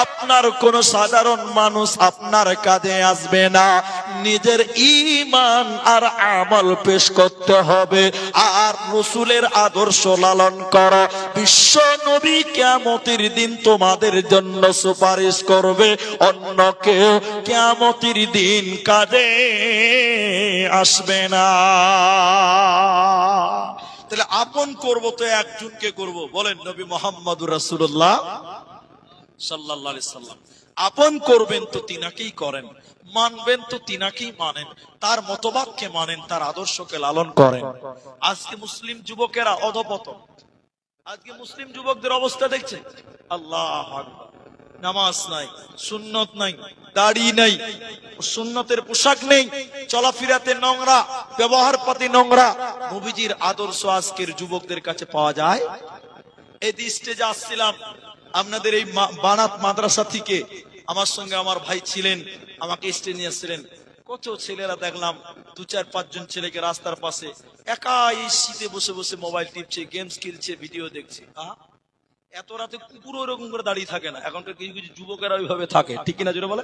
আপনার কোন সাধারণ মানুষ আপনার কাজে আসবে না, নিজের ঈমান আর আমল পেশ করতে হবে, আর রাসূলের আদর্শ লালন করো। বিশ্ব নবী কিয়ামতের দিন তোমাদের জন্য সুপারিশ করবে, অন্য কেউ কিয়ামতের দিন কাজে আসবে না। তাহলে আপন করব তো একজনকে করব, বলেন নবী মুহাম্মদুর রাসূলুল্লাহ সাল্লাল্লাহু আলাইহি সাল্লাম। আপন করবেন তো তিনাকেই করেন, মানবেন তো তিনাকেই মানেন, তার মতবাদকে মানেন, তার আদর্শকে লালন করেন। আজকে মুসলিম যুবকেরা অধপতন, আজকে মুসলিম যুবকদের অবস্থা দেখছে, আল্লাহু আকবার, নামাজ নাই, সুন্নত নাই, দাড়ি নাই, সুন্নতের পোশাক নেই, চলাফেরাতে নোংরা, ব্যবহার পাতি নোংরা। নবীজির আদর্শ আজকের যুবকদের কাছে পাওয়া যায়? এই স্টেজে আসছিলাম আপনাদের এই বানাত মাদ্রাসা থেকে, আমার সঙ্গে আমার ভাই ছিলেন, আমাকে স্টেজে নিয়ে আসছিলেন। কত ছেলেরা দেখলাম, 2-4-5 জন ছেলেকে রাস্তার পাশে একা এই শীতে বসে বসে মোবাইল টিপছে, গেমস খেলছে, ভিডিও দেখছে। এত রাতে কুকুর ওরকম করে দাঁড়িয়ে থাকে না, এখনকার কিছু কিছু যুবকেরা ওইভাবে থাকে, ঠিক কিনা জোরে বলে?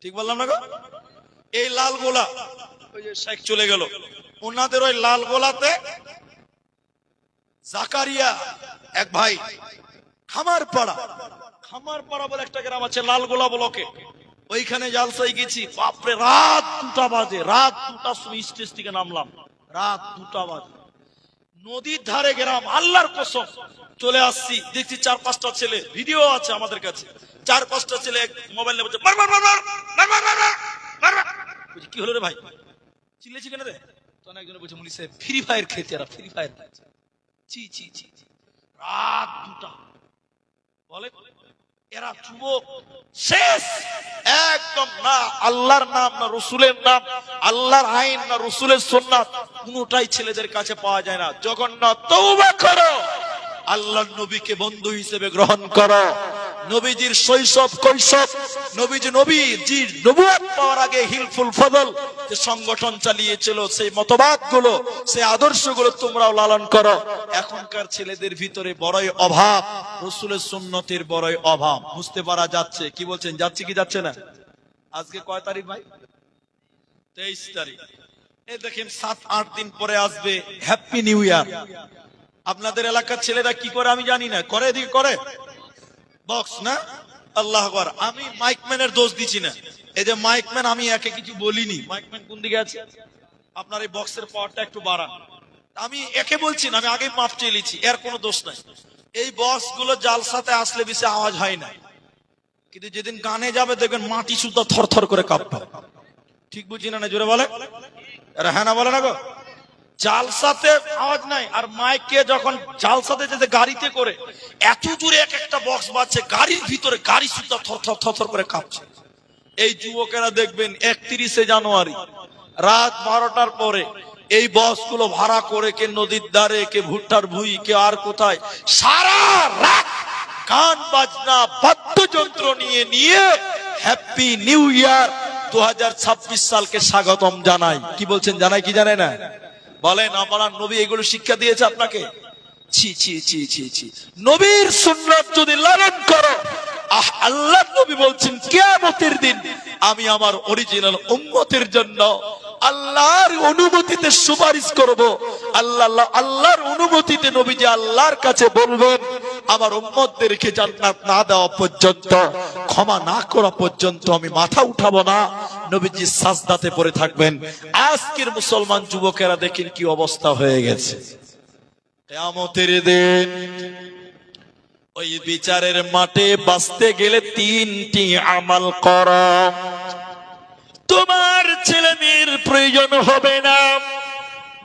ঠিক বললাম না গো? এই লাল গোলা, ওই যে শেখ চলে গেল, ওনাদের ওই লাল গোলাতে জাকারিয়া এক ভাই, খামারপাড়া বলে একটা গ্রাম আছে লাল গোলা ব্লকে, ওইখানে জালসায় গেছি। বাপরে, রাত 2টা বাজে, রাত 2টার সময় স্টেজ থেকে নামলাম, রাত 2টা বাজে, নদীর ধারে গ্রাম, আল্লাহর কসম। চলে আসছি, দেখছি 4-5টা ছেলে, ভিডিও আছে আমাদের কাছে, 4-5টা ছেলে মোবাইল নিয়ে বলছে মার মার মার মার মার মার মার মার মার। কি হলো রে ভাই, চিল্লেছি কেন রে? তখন একজন বলছে মুলি সাহেব ফ্রি ফায়ার খেলছে, এরা ফ্রি ফায়ার খেলছে। ছি ছি ছি, রাত 2টা, বলে এরা যুবক শেষ একদম, না আল্লাহর নাম না রসুলের নাম, আল্লাহর আইন না রসুলের সুন্নাত, কোনটাই ছেলেদের কাছে পাওয়া যায় না। যখন না তওবা করো, আল্লাহর নবীকে বন্ধু হিসেবে গ্রহণ করো, নবীজির শৈশব কৈশব, নবীজির নবুয়ত পাওয়ার আগে হিলফুল ফজল যে সংগঠন চালিয়েছিল, সেই মতবাদগুলো, সেই আদর্শগুলো তোমরাও লালন করো। এখনকার ছেলেদের ভিতরে বড়ই অভাব, রাসূলের সুন্নতের বড়ই অভাব, বুঝতে পারা যাচ্ছে। কি বলছেন, যাচ্ছে কি যাচ্ছে না? আজকে কয় তারিখ ভাই? 23 তারিখ। এই দেখেন 7-8 দিন পরে আসবে হ্যাপি নিউ ইয়ার। আপনাদের এলাকার ছেলেরা কি করে আমি জানি না, করে এদিকে করে বক্স না, আল্লাহ আকবার। আমি মাইকম্যানের দোষ দিচ্ছি না, এই যে মাইকম্যান, আমি একে কিছু বলিনি, মাইকম্যান কোন দিকে আছে, আপনার এই বক্সের পাওয়ারটা একটু বাড়ান, আমি একে বলছি না, আমি আগে মাপ চেয়ে নিচ্ছি, এর কোনো দোষ নাই। এই বক্স গুলো জালসাতে আসলে বেশি আওয়াজ হয় না, কিন্তু যেদিন গানে যাবে দেখবেন মাটি সুদ্ধা থরথর করে কাঁপবে। ঠিক বুঝি না? জোরে বলে, হ্যাঁ না বলে না গো? জালসাতে আওয়াজ নাই, আর মাইকে যখন জালসাতে যেতে গাড়িতে করে এত জোরে এক একটা বক্স বাজছে, গাড়ির ভিতরে গাড়ি সুদ্ধা থরথর থরথর করে কাঁপছে। এই যুবকেরা দেখবেন 31শে জানুয়ারি রাত 12টার পরে এই বক্সগুলো ভাড়া করে, কে নদীর ধারে, কে ভুট্টার ভুঁই, কে আর কোথায়, সারা রাত গান বাজনা বাদ্যযন্ত্র নিয়ে নিয়ে হ্যাপি নিউ ইয়ার 2026 সালকে স্বাগতম জানাই। কি বলছেন, জানাই কি জানাই না? বলেন, আমার নবী এগুলো শিক্ষা দিয়েছে আপনাকে? ছি ছি ছি ছি ছি। নবীর সুন্নাত যদি লালন করো, আল্লাহ নবী বলছেন কিয়ামতের দিন আমি আমার অরিজিনাল উম্মতের জন্য আল্লাহর অনুমতিতে সুপারিশ করব। আল্লাহর অনুমতিতে নবীজি আল্লাহর কাছে বলবেন, আমার উম্মতদেরকে জান্নাত না দেওয়া পর্যন্ত, ক্ষমা না করা পর্যন্ত আমি মাথা উঠাবো না। নবীজি সাজদাতে পড়ে থাকবেন। আজকের মুসলমান যুবকেরা দেখেন কি অবস্থা হয়ে গেছে। কিয়ামতের দিন ওই বিচারের মাঠে বাঁচতে গেলে 3টি আমল করো। তোমার ছেলে মেয়ের প্রয়োজন হবে না,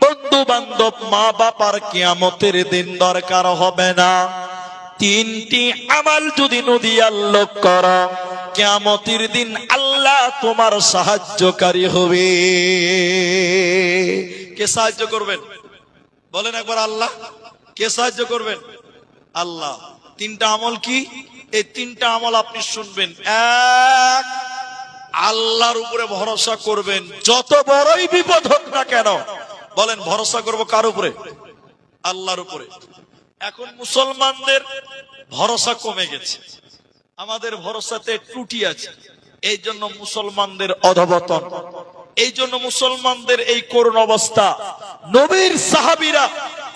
বন্ধু বান্ধব মা বাবার কিয়ামতের দিন দরকার হবে না। 3টি আমল যদি নদী আল্লাহ করো, কিয়ামতের দিন আল্লাহ তোমার সাহায্যকারী হবে। কে সাহায্য করবেন বলেন একবার? আল্লাহ। কে সাহায্য করবেন? আল্লাহ। 3টা আমল কি? এই 3টা আমল আপনি শুনবেন। এক, আল্লাহর উপরে ভরসা করবেন, যত বড়ই বিপদ হোক না কেন। বলেন, ভরসা করব কার উপরে? আল্লাহর উপরে। এখন মুসলমানদের ভরসা কমে গেছে, আমাদের ভরসাতে ত্রুটি আছে, এই জন্য মুসলমানদের অধঃপতন, এই জন্য মুসলমানদের এই করুণ অবস্থা। নবীর সাহাবীরা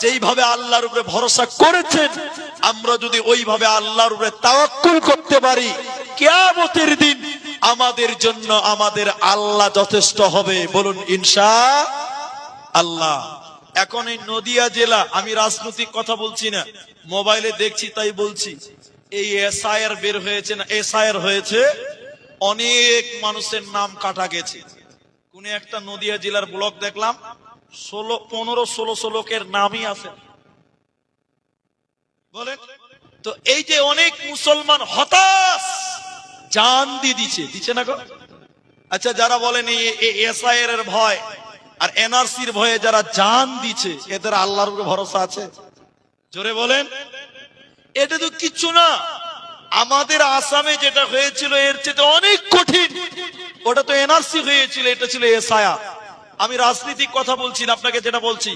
যেইভাবে আল্লাহর উপরে ভরসা করেছেন, আমরা যদি ওইভাবে আল্লাহর উপরে তাওয়াক্কুল করতে পারি, কিয়ামতের দিন আমাদের জন্য আমাদের আল্লাহ যথেষ্ট হবে। বলুন ইনশাআল্লাহ। এখন এই নদিয়া জেলা, আমি রাজনৈতিক কথা বলছি না, মোবাইলে দেখছি তাই বলছি, এই এসআইআর বের হয়েছে না, এসআইআর হয়েছে, অনেক মানুষের নাম কাটা গেছে। কোন একটা নদিয়া জেলার ব্লক দেখলাম 15-16 লোকের নামই আছে। বলেন তো, এই যে অনেক মুসলমান হতাশ, জান দিয়ে দিচ্ছে না গো। আচ্ছা, যারা বলেন এই এসআইআর এর ভয় আর এনআরসির ভয়ে যারা জান দিচ্ছে, এদের আল্লাহর উপরে ভরসা আছে? জোরে বলেন। এটা তো কিচ্ছু না। আমাদের আসামে যেটা হয়েছিল এর চেয়ে অনেক কঠিন। ওটা তো এনআরসি হয়েছিল, এটা ছিল এসআইআর। আমি রাজনীতিক কথা বলছি না, আপনাকে যেটা বলছি,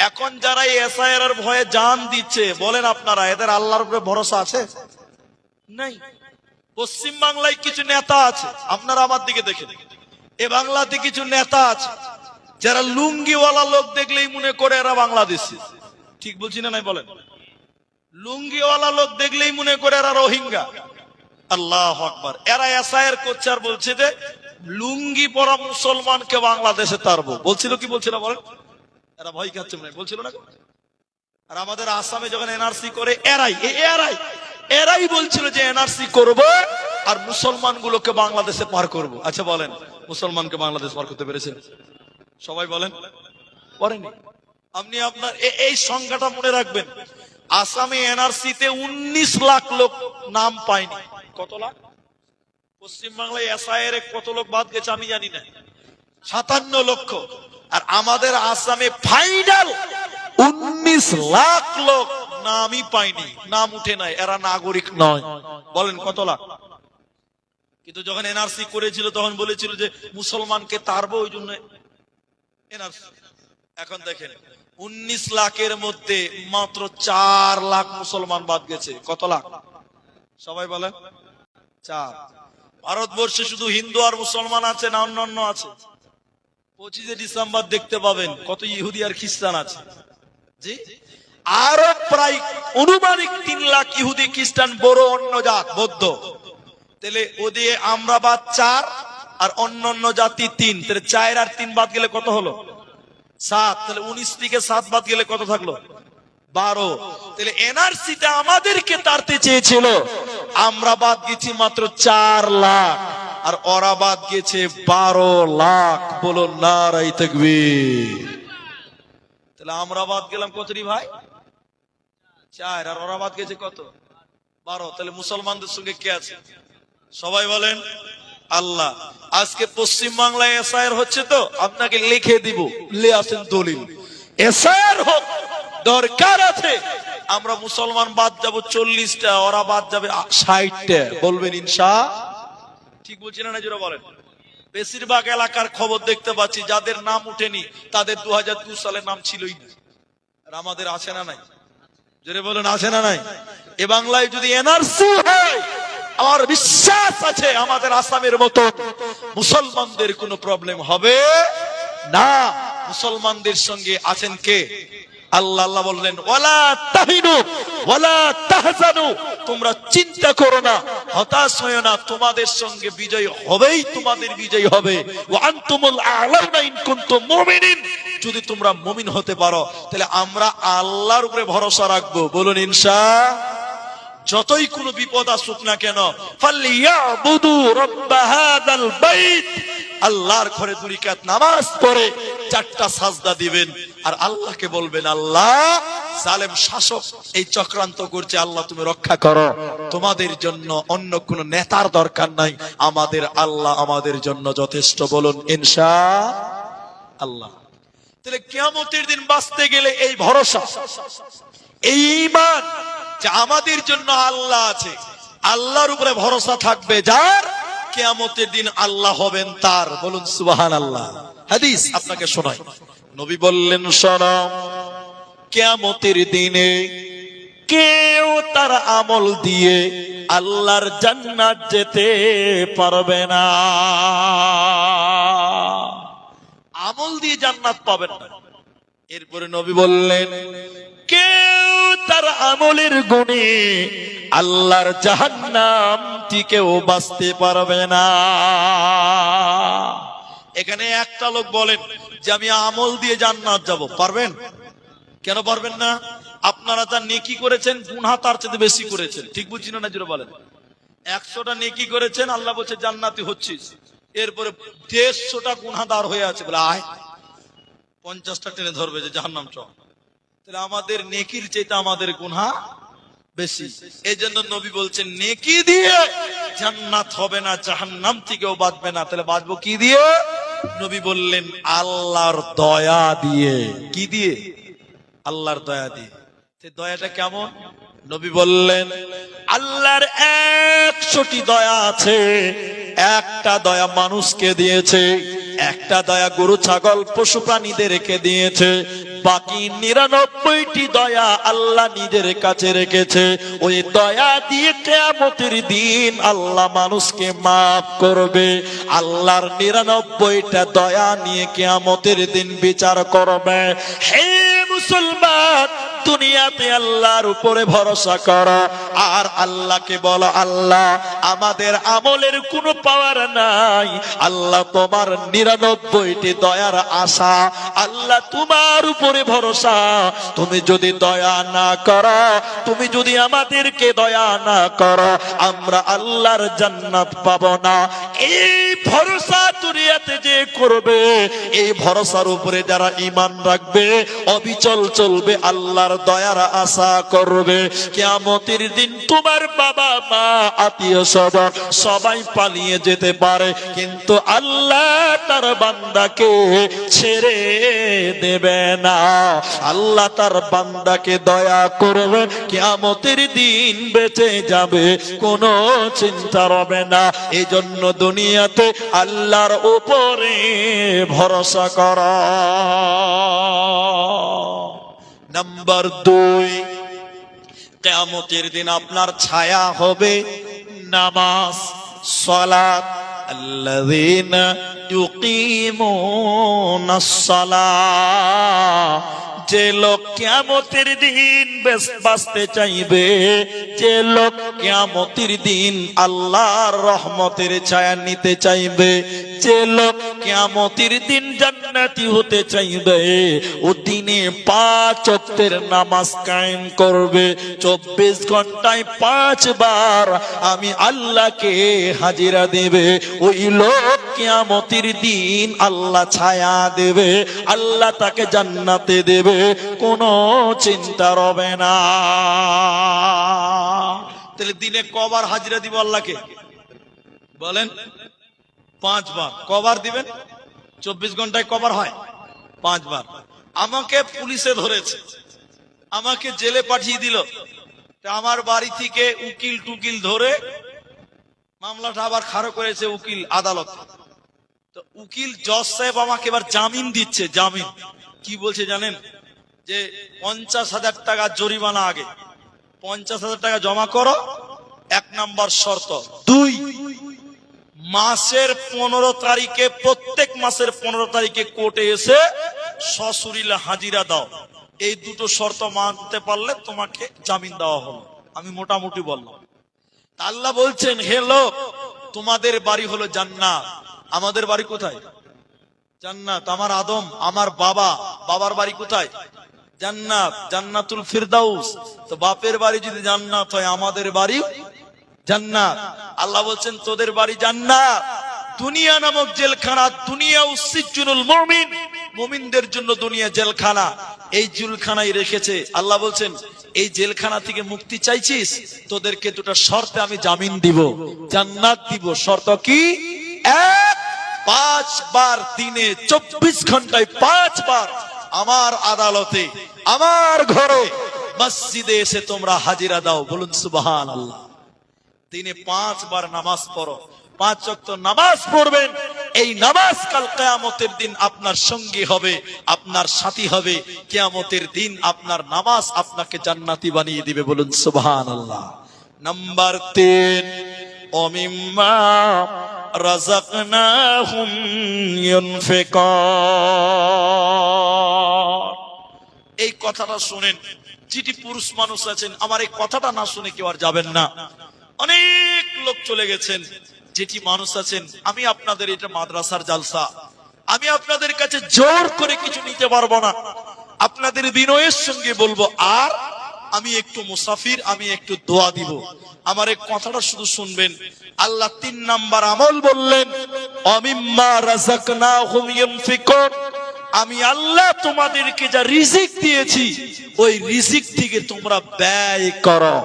এখন যারা এসআইআর এর ভয়ে জান দিচ্ছে, বলেন আপনারা এদের আল্লাহর উপরে ভরসা আছে? নাই। পশ্চিম বাংলায় কিছু নেতা আছে, আপনারা আমার দিকে দেখেন, এ বাংলাতে কিছু নেতা আছে যারা লুঙ্গিওয়ালা লোক দেখলেই মনে করে এরা বাংলাদেশি। ঠিক বলছি না? নাই বলেন। লুঙ্গিওয়ালা লোক দেখলেই মনে করে এরা রোহিঙ্গা। আল্লাহু আকবার। এরা এসআইআর করছে আর বলছে যে লুঙ্গি পরা মুসলমানকে বাংলাদেশে তাড়বো। বলছিল কি বলছিল বলেন? এরা ভয় খাচ্ছে মনে হয়, বলছিল না? আর আমাদের আসামে যখন এনআরসি করে এরাই বলছিল যে এনআরসি করব আর মুসলমান গুলোকে বাংলাদেশে পার করব। আচ্ছা বলেন, মুসলমানকে বাংলাদেশ পার করতে পেরেছেন? সবাই বলেন করেনি। আপনি আপনার এই সংখ্যাটা মনে রাখবেন, আসামে এনআরসি তে 19 লাখ লোক নাম পায়নি। কত লাখ? পশ্চিম বাংলায় এসআইআর এ কত লোক বাদ গেছে আমি জানি না, 57 লক্ষ। আর আমাদের আসামে ফাইনাল 19 লাখ লোক নামই পায়নি, নাম উঠে নাই, এরা নাগরিক নয়। বলেন কত লাখ? কিন্তু যখন এনআরসি করেছিল তখন বলেছিল যে মুসলমানকে তাড়বো, ওই জন্য এনআরসি। এখন দেখেন 19 লাখের মধ্যে মাত্র 4 লাখ মুসলমান বাদ গেছে। কত লাখ? সবাই বলেন 4। ভারতবর্ষে শুধু হিন্দু আর মুসলমান আছে না অন্যান্য আছে? 25 ডিসেম্বর দেখতে পাবেন কত ইহুদি আর খ্রিস্টান আছে। জি, আরো প্রায় অনুমানিক 3 লাখ ইহুদি খ্রিস্টান বড় অন্য জাত বৌদ্ধ। তাহলে ওদিকে আমরা বাদ 4 আর অন্যান্য জাতি 3, তাহলে 4 আর 3 বাদ গেলে কত হলো? 7। তাহলে 19 থেকে 7 বাদ গেলে কত থাকলো? 12। তাহলে এনআরসি টা আমাদেরকে তাড়তে চেয়েছিল, আমরা বাদ গেছি মাত্র 4 লাখ আর ওরা বাদ গেছে 12 লাখ। বলো নারায়ে তাকবীর। তাহলে আমরা বাদ গেলাম কতটি ভাই? 4 আর ওরা বাদ গেছে কত? 12। তাহলে মুসলমানদের সঙ্গে কে আছে? সবাই বলেন আল্লাহ। আজকে পশ্চিম বাংলায় এসআইআর হচ্ছে, তো আপনাকে লিখে দিব, লে আসেন দলিল। এসআইআর হোক, দরকার আছে। আমরা মুসলমান বাদ যাব 40টা, ওরা বাদ যাবে 60টা। বলবেন ইনশাআল্লাহ? ঠিক বলছি না? জোরে বলেন। বেশিরভাগ এলাকার খবর দেখতে পাচ্ছি যাদের নাম উঠেনি তাদের 2002 সালে নাম ছিলই না। আর আমাদের আছে না নাই? জোরে বলেন আছে না নাই? এ বাংলায় যদি এনআরসি হয়, আমার বিশ্বাস আছে আমাদের আসামের মতো মুসলমানদের কোনো প্রবলেম হবে না। মুসলমানদের সঙ্গে আছেন কে? আল্লাহ। আল্লাহ বললেন ওয়ালা তাহিনু ওয়ালা তাহজানু, তোমরা চিন্তা করো না, হতাশ হয়ো না, তোমাদের সঙ্গে বিজয় হবেই, তোমাদের বিজয় হবে। ওয়া আনতুমুল আ'লাউনা ইন কুনতুম মুমিনিন, যদি তোমরা মুমিন হতে পারো। তাহলে আমরা আল্লাহর উপরে ভরসা রাখবো। বলুন ইনশাআল্লাহ। যতই কোনো বিপদ আসুক না কেন, ফালিয়াবুদু রাব্ব হাযাল বাইত, আল্লাহর ঘরে 2 রাকাত নামাজ পড়ে 4টা সাজদা দিবেন আর আল্লাহকে বলবেন আল্লাহ জালেম শাসক এই চক্রান্ত করছে, আল্লাহ তুমি রক্ষা করো। তোমাদের জন্য অন্য কোন নেতার দরকার নাই, আমাদের আল্লাহ আমাদের জন্য যথেষ্ট। বলুন ইনশাআল্লাহ। তাহলে কিয়ামতের দিন বাঁচতে গেলে এই ভরসা, এই ঈমান যে আমাদের জন্য আল্লাহ আছে, আল্লাহর উপরে ভরসা থাকবে যার, কিয়ামতের দিন আল্লাহ হবেন তার। বলুন সুবহানাল্লাহ। হাদিস আপনাকে শোনাই, নবী বললেন শোনো, কিয়ামতের দিনে কেউ তার আমল দিয়ে আল্লাহর জান্নাত যেতে পারবে না। আমল দিয়ে জান্নাত পাবেন না। এরপরে নবী বললেন কেউ তার আমলের গুণে আল্লাহর জাহান্নাম থেকেও বাঁচতে পারবে না। এখানে একটা লোক বলেন যে আমি আমল দিয়ে জান্নাত যাব, পারবেন? কেন পারবেন না? আপনারা যা নেকি করেছেন গুনাহ তার চেয়ে বেশি করেছেন। ঠিক বুঝছি না? জোরে বলেন। 100টা নেকি করেছেন, আল্লাহ বলছে জান্নাতি হচ্ছিস। এরপরে 150টা গুনাহগার হয়ে আছে, বলে আয় 50টা টেনে ধরবে যে জাহান্নাম চ। তাহলে আমাদের নেকির চাইতে আমাদের গুনাহ বেশি। এইজন্য নবী বলছেন নেকি দিয়ে জান্নাত হবে না, জাহান্নাম থেকেও বাঁচবে না। তাহলে বাঁচবো কি দিয়ে? নবী বললেন আল্লাহর দয়া দিয়ে। কি দিয়ে? আল্লাহর দয়া দিয়ে। দয়াটা কেমন? নবী বললেন আল্লাহর 100টি দয়া আছে, একটা দয়া মানুষকে দিয়েছে, একটা দয়া গরু ছাগল পশু প্রাণীদেরকে দিয়েছে, বাকি 99টি দয়া আল্লাহ নিজের কাছে রেখেছে। ওই দয়া দিয়ে কিয়ামতের দিন আল্লাহ মানুষকে মাফ করবে। আল্লাহর 99টা দয়া নিয়ে কিয়ামতের দিন বিচার করবে। হে মুসলমান, দুনিয়াতে আল্লাহর উপরে ভরসা করো আর আল্লাহকে বলো, আল্লাহ আমাদের আমলের কোনো পাওয়ার নাই, আল্লাহ তোমার 99টি দয়ার আশা, আল্লাহ তোমার উপরে ভরসা। তুমি যদি দয়া না করো, তুমি যদি আমাদেরকে দয়া না করো, আমরা আল্লাহর জান্নাত পাবো না। এই ভরসা দুনিয়াতে যে করবে, এই ভরসার উপরে যারা ঈমান রাখবে, অবিচল চলবে, আল্লাহর দয়ার আশা করবে, কিয়ামতের দিন তোমার বাবা মা আত্মীয় স্বজন সবাই পালিয়ে যেতে পারে, কিন্তু আল্লাহ তার বান্দাকে ছেড়ে দেবে না। আল্লাহ তার বান্দাকে দয়া করবে, কিয়ামতের দিন বেঁচে যাবে, কোনো চিন্তা হবে না। এই জন্য দুনিয়াতে আল্লাহর উপরে ভরসা করা। নাম্বার 2, কিয়ামতের দিন আপনার ছায়া হবে নামাজ, সালাত। আল্লাযীনা ইউকিমুনাস সালাহ, যে লোক কিয়ামতের দিন বাঁচতে চাইবে, যে লোক কিয়ামতের দিন আল্লাহর রহমতের ছায়া নিতে চাইবে, যে লোক কিয়ামতের দিন জান্নাতি হতে চাইবে, ও দিনে 5 ওয়াক্তের নামাজ কায়েম করবে, 24 ঘন্টায় 5 বার আমি আল্লাহকে হাজিরা দেবে। ওই লোক কিয়ামতের দিন আল্লাহ ছায়া দেবে, আল্লাহ তাকে জান্নাতে দেবে, কোনো চিন্তা রবে না। তাহলে দিনে কবার হাজিরা দিব আল্লাহকে? বলেন 5 বার। কবার দিবেন? 24 ঘন্টায় কবার হয়? 5 বার। আমাকে পুলিশে ধরেছে, আমাকে জেলে পাঠিয়ে দিল, আমার বাড়ি থেকে উকিল টুকিল ধরে মামলাটা আবার খাড়া করেছে উকিল আদালত। তো উকিল জজ সাহেব আমাকে এবার জামিন দিচ্ছে। জামিন কি বলছে জানেন? যে 50,000 টাকা জরিমানা, আগে 50,000 টাকা জমা করো, 1 নাম্বার শর্ত। 2, মাসের 15 তারিখে, প্রত্যেক মাসের 15 তারিখে কোর্টে এসে সশরীরে হাজিরা দাও। এই দুটো শর্ত মানতে পারলে তোমাকে জামিন দেওয়া হলো। আমি মোটামুটি বললাম। আল্লাহ বলছেন, হে লোক, তোমাদের বাড়ি হলো জান্নাত, আমাদের বাড়ি কোথায়? জান্নাত। আমার আদম, আমার বাবার বাড়ি কোথায়? জান্নাত, জান্নাতুল ফিরদাউস। তো বাপের বাড়ি যদি জান্নাত হয়, আমাদের বাড়ি জান্নাত। আল্লাহ বলছেন, তোদের বাড়ি জান্নাত। দুনিয়া নামক জেলখানা, দুনিয়া উসিজুনুল মুমিন, মুমিনদের জন্য দুনিয়া জেলখানা, এই জেলখানায় রেখেছে। আল্লাহ বলছেন, এই জেলখানা থেকে মুক্তি চাইছিস, তোদেরকে 2টা শর্তে আমি জামিন দিব, জান্নাত দিব। শর্ত কি? 1, 5 বার দিনে 24 ঘন্টায় 5 বার আমার আদালতে, আমার ঘরে, মসজিদে এসে তোমরা হাজিরা দাও। বলুন সুবহানাল্লাহ। দিনে 5 বার নামাজ পড়ো, 5 ওয়াক্ত নামাজ পড়বেন। এই নামাজ কাল কিয়ামতের দিন আপনার সঙ্গী হবে, আপনার সাথী হবে। কিয়ামতের দিন আপনার নামাজ আপনাকে জান্নাতি বানিয়ে দিবে। বলুন সুবহানাল্লাহ। নাম্বার 3, ওমিম্মা রাযাকনাহুম ইউনফিকুন। এই কথাটা শুনেন, যেটি পুরুষ মানুষ আছেন, আমার এই কথাটা না শুনে কেউ আর যাবেন না। অনেক লোক চলে গেছেন। যেটি মানুষ আছেন, আমি আপনাদের, এটা মাদ্রাসার জালসা, আমি আপনাদের কাছে জোর করে কিছু নিতে পারবো না। আপনাদের বিনয়ের সঙ্গে বলবো, আর আমি একটু মুসাফির, আমি একটু দোয়া দিব। আমার এই কথাটা শুধু শুনবেন। আল্লাহ 3 নাম্বার আমল বললেন, অমিম্মা রাযাকনাহুম ইউনফিকুন। আমি আল্লাহ তোমাদেরকে যা রিজিক দিয়েছি, ওই রিজিক থেকে তোমরা ব্যয় করো।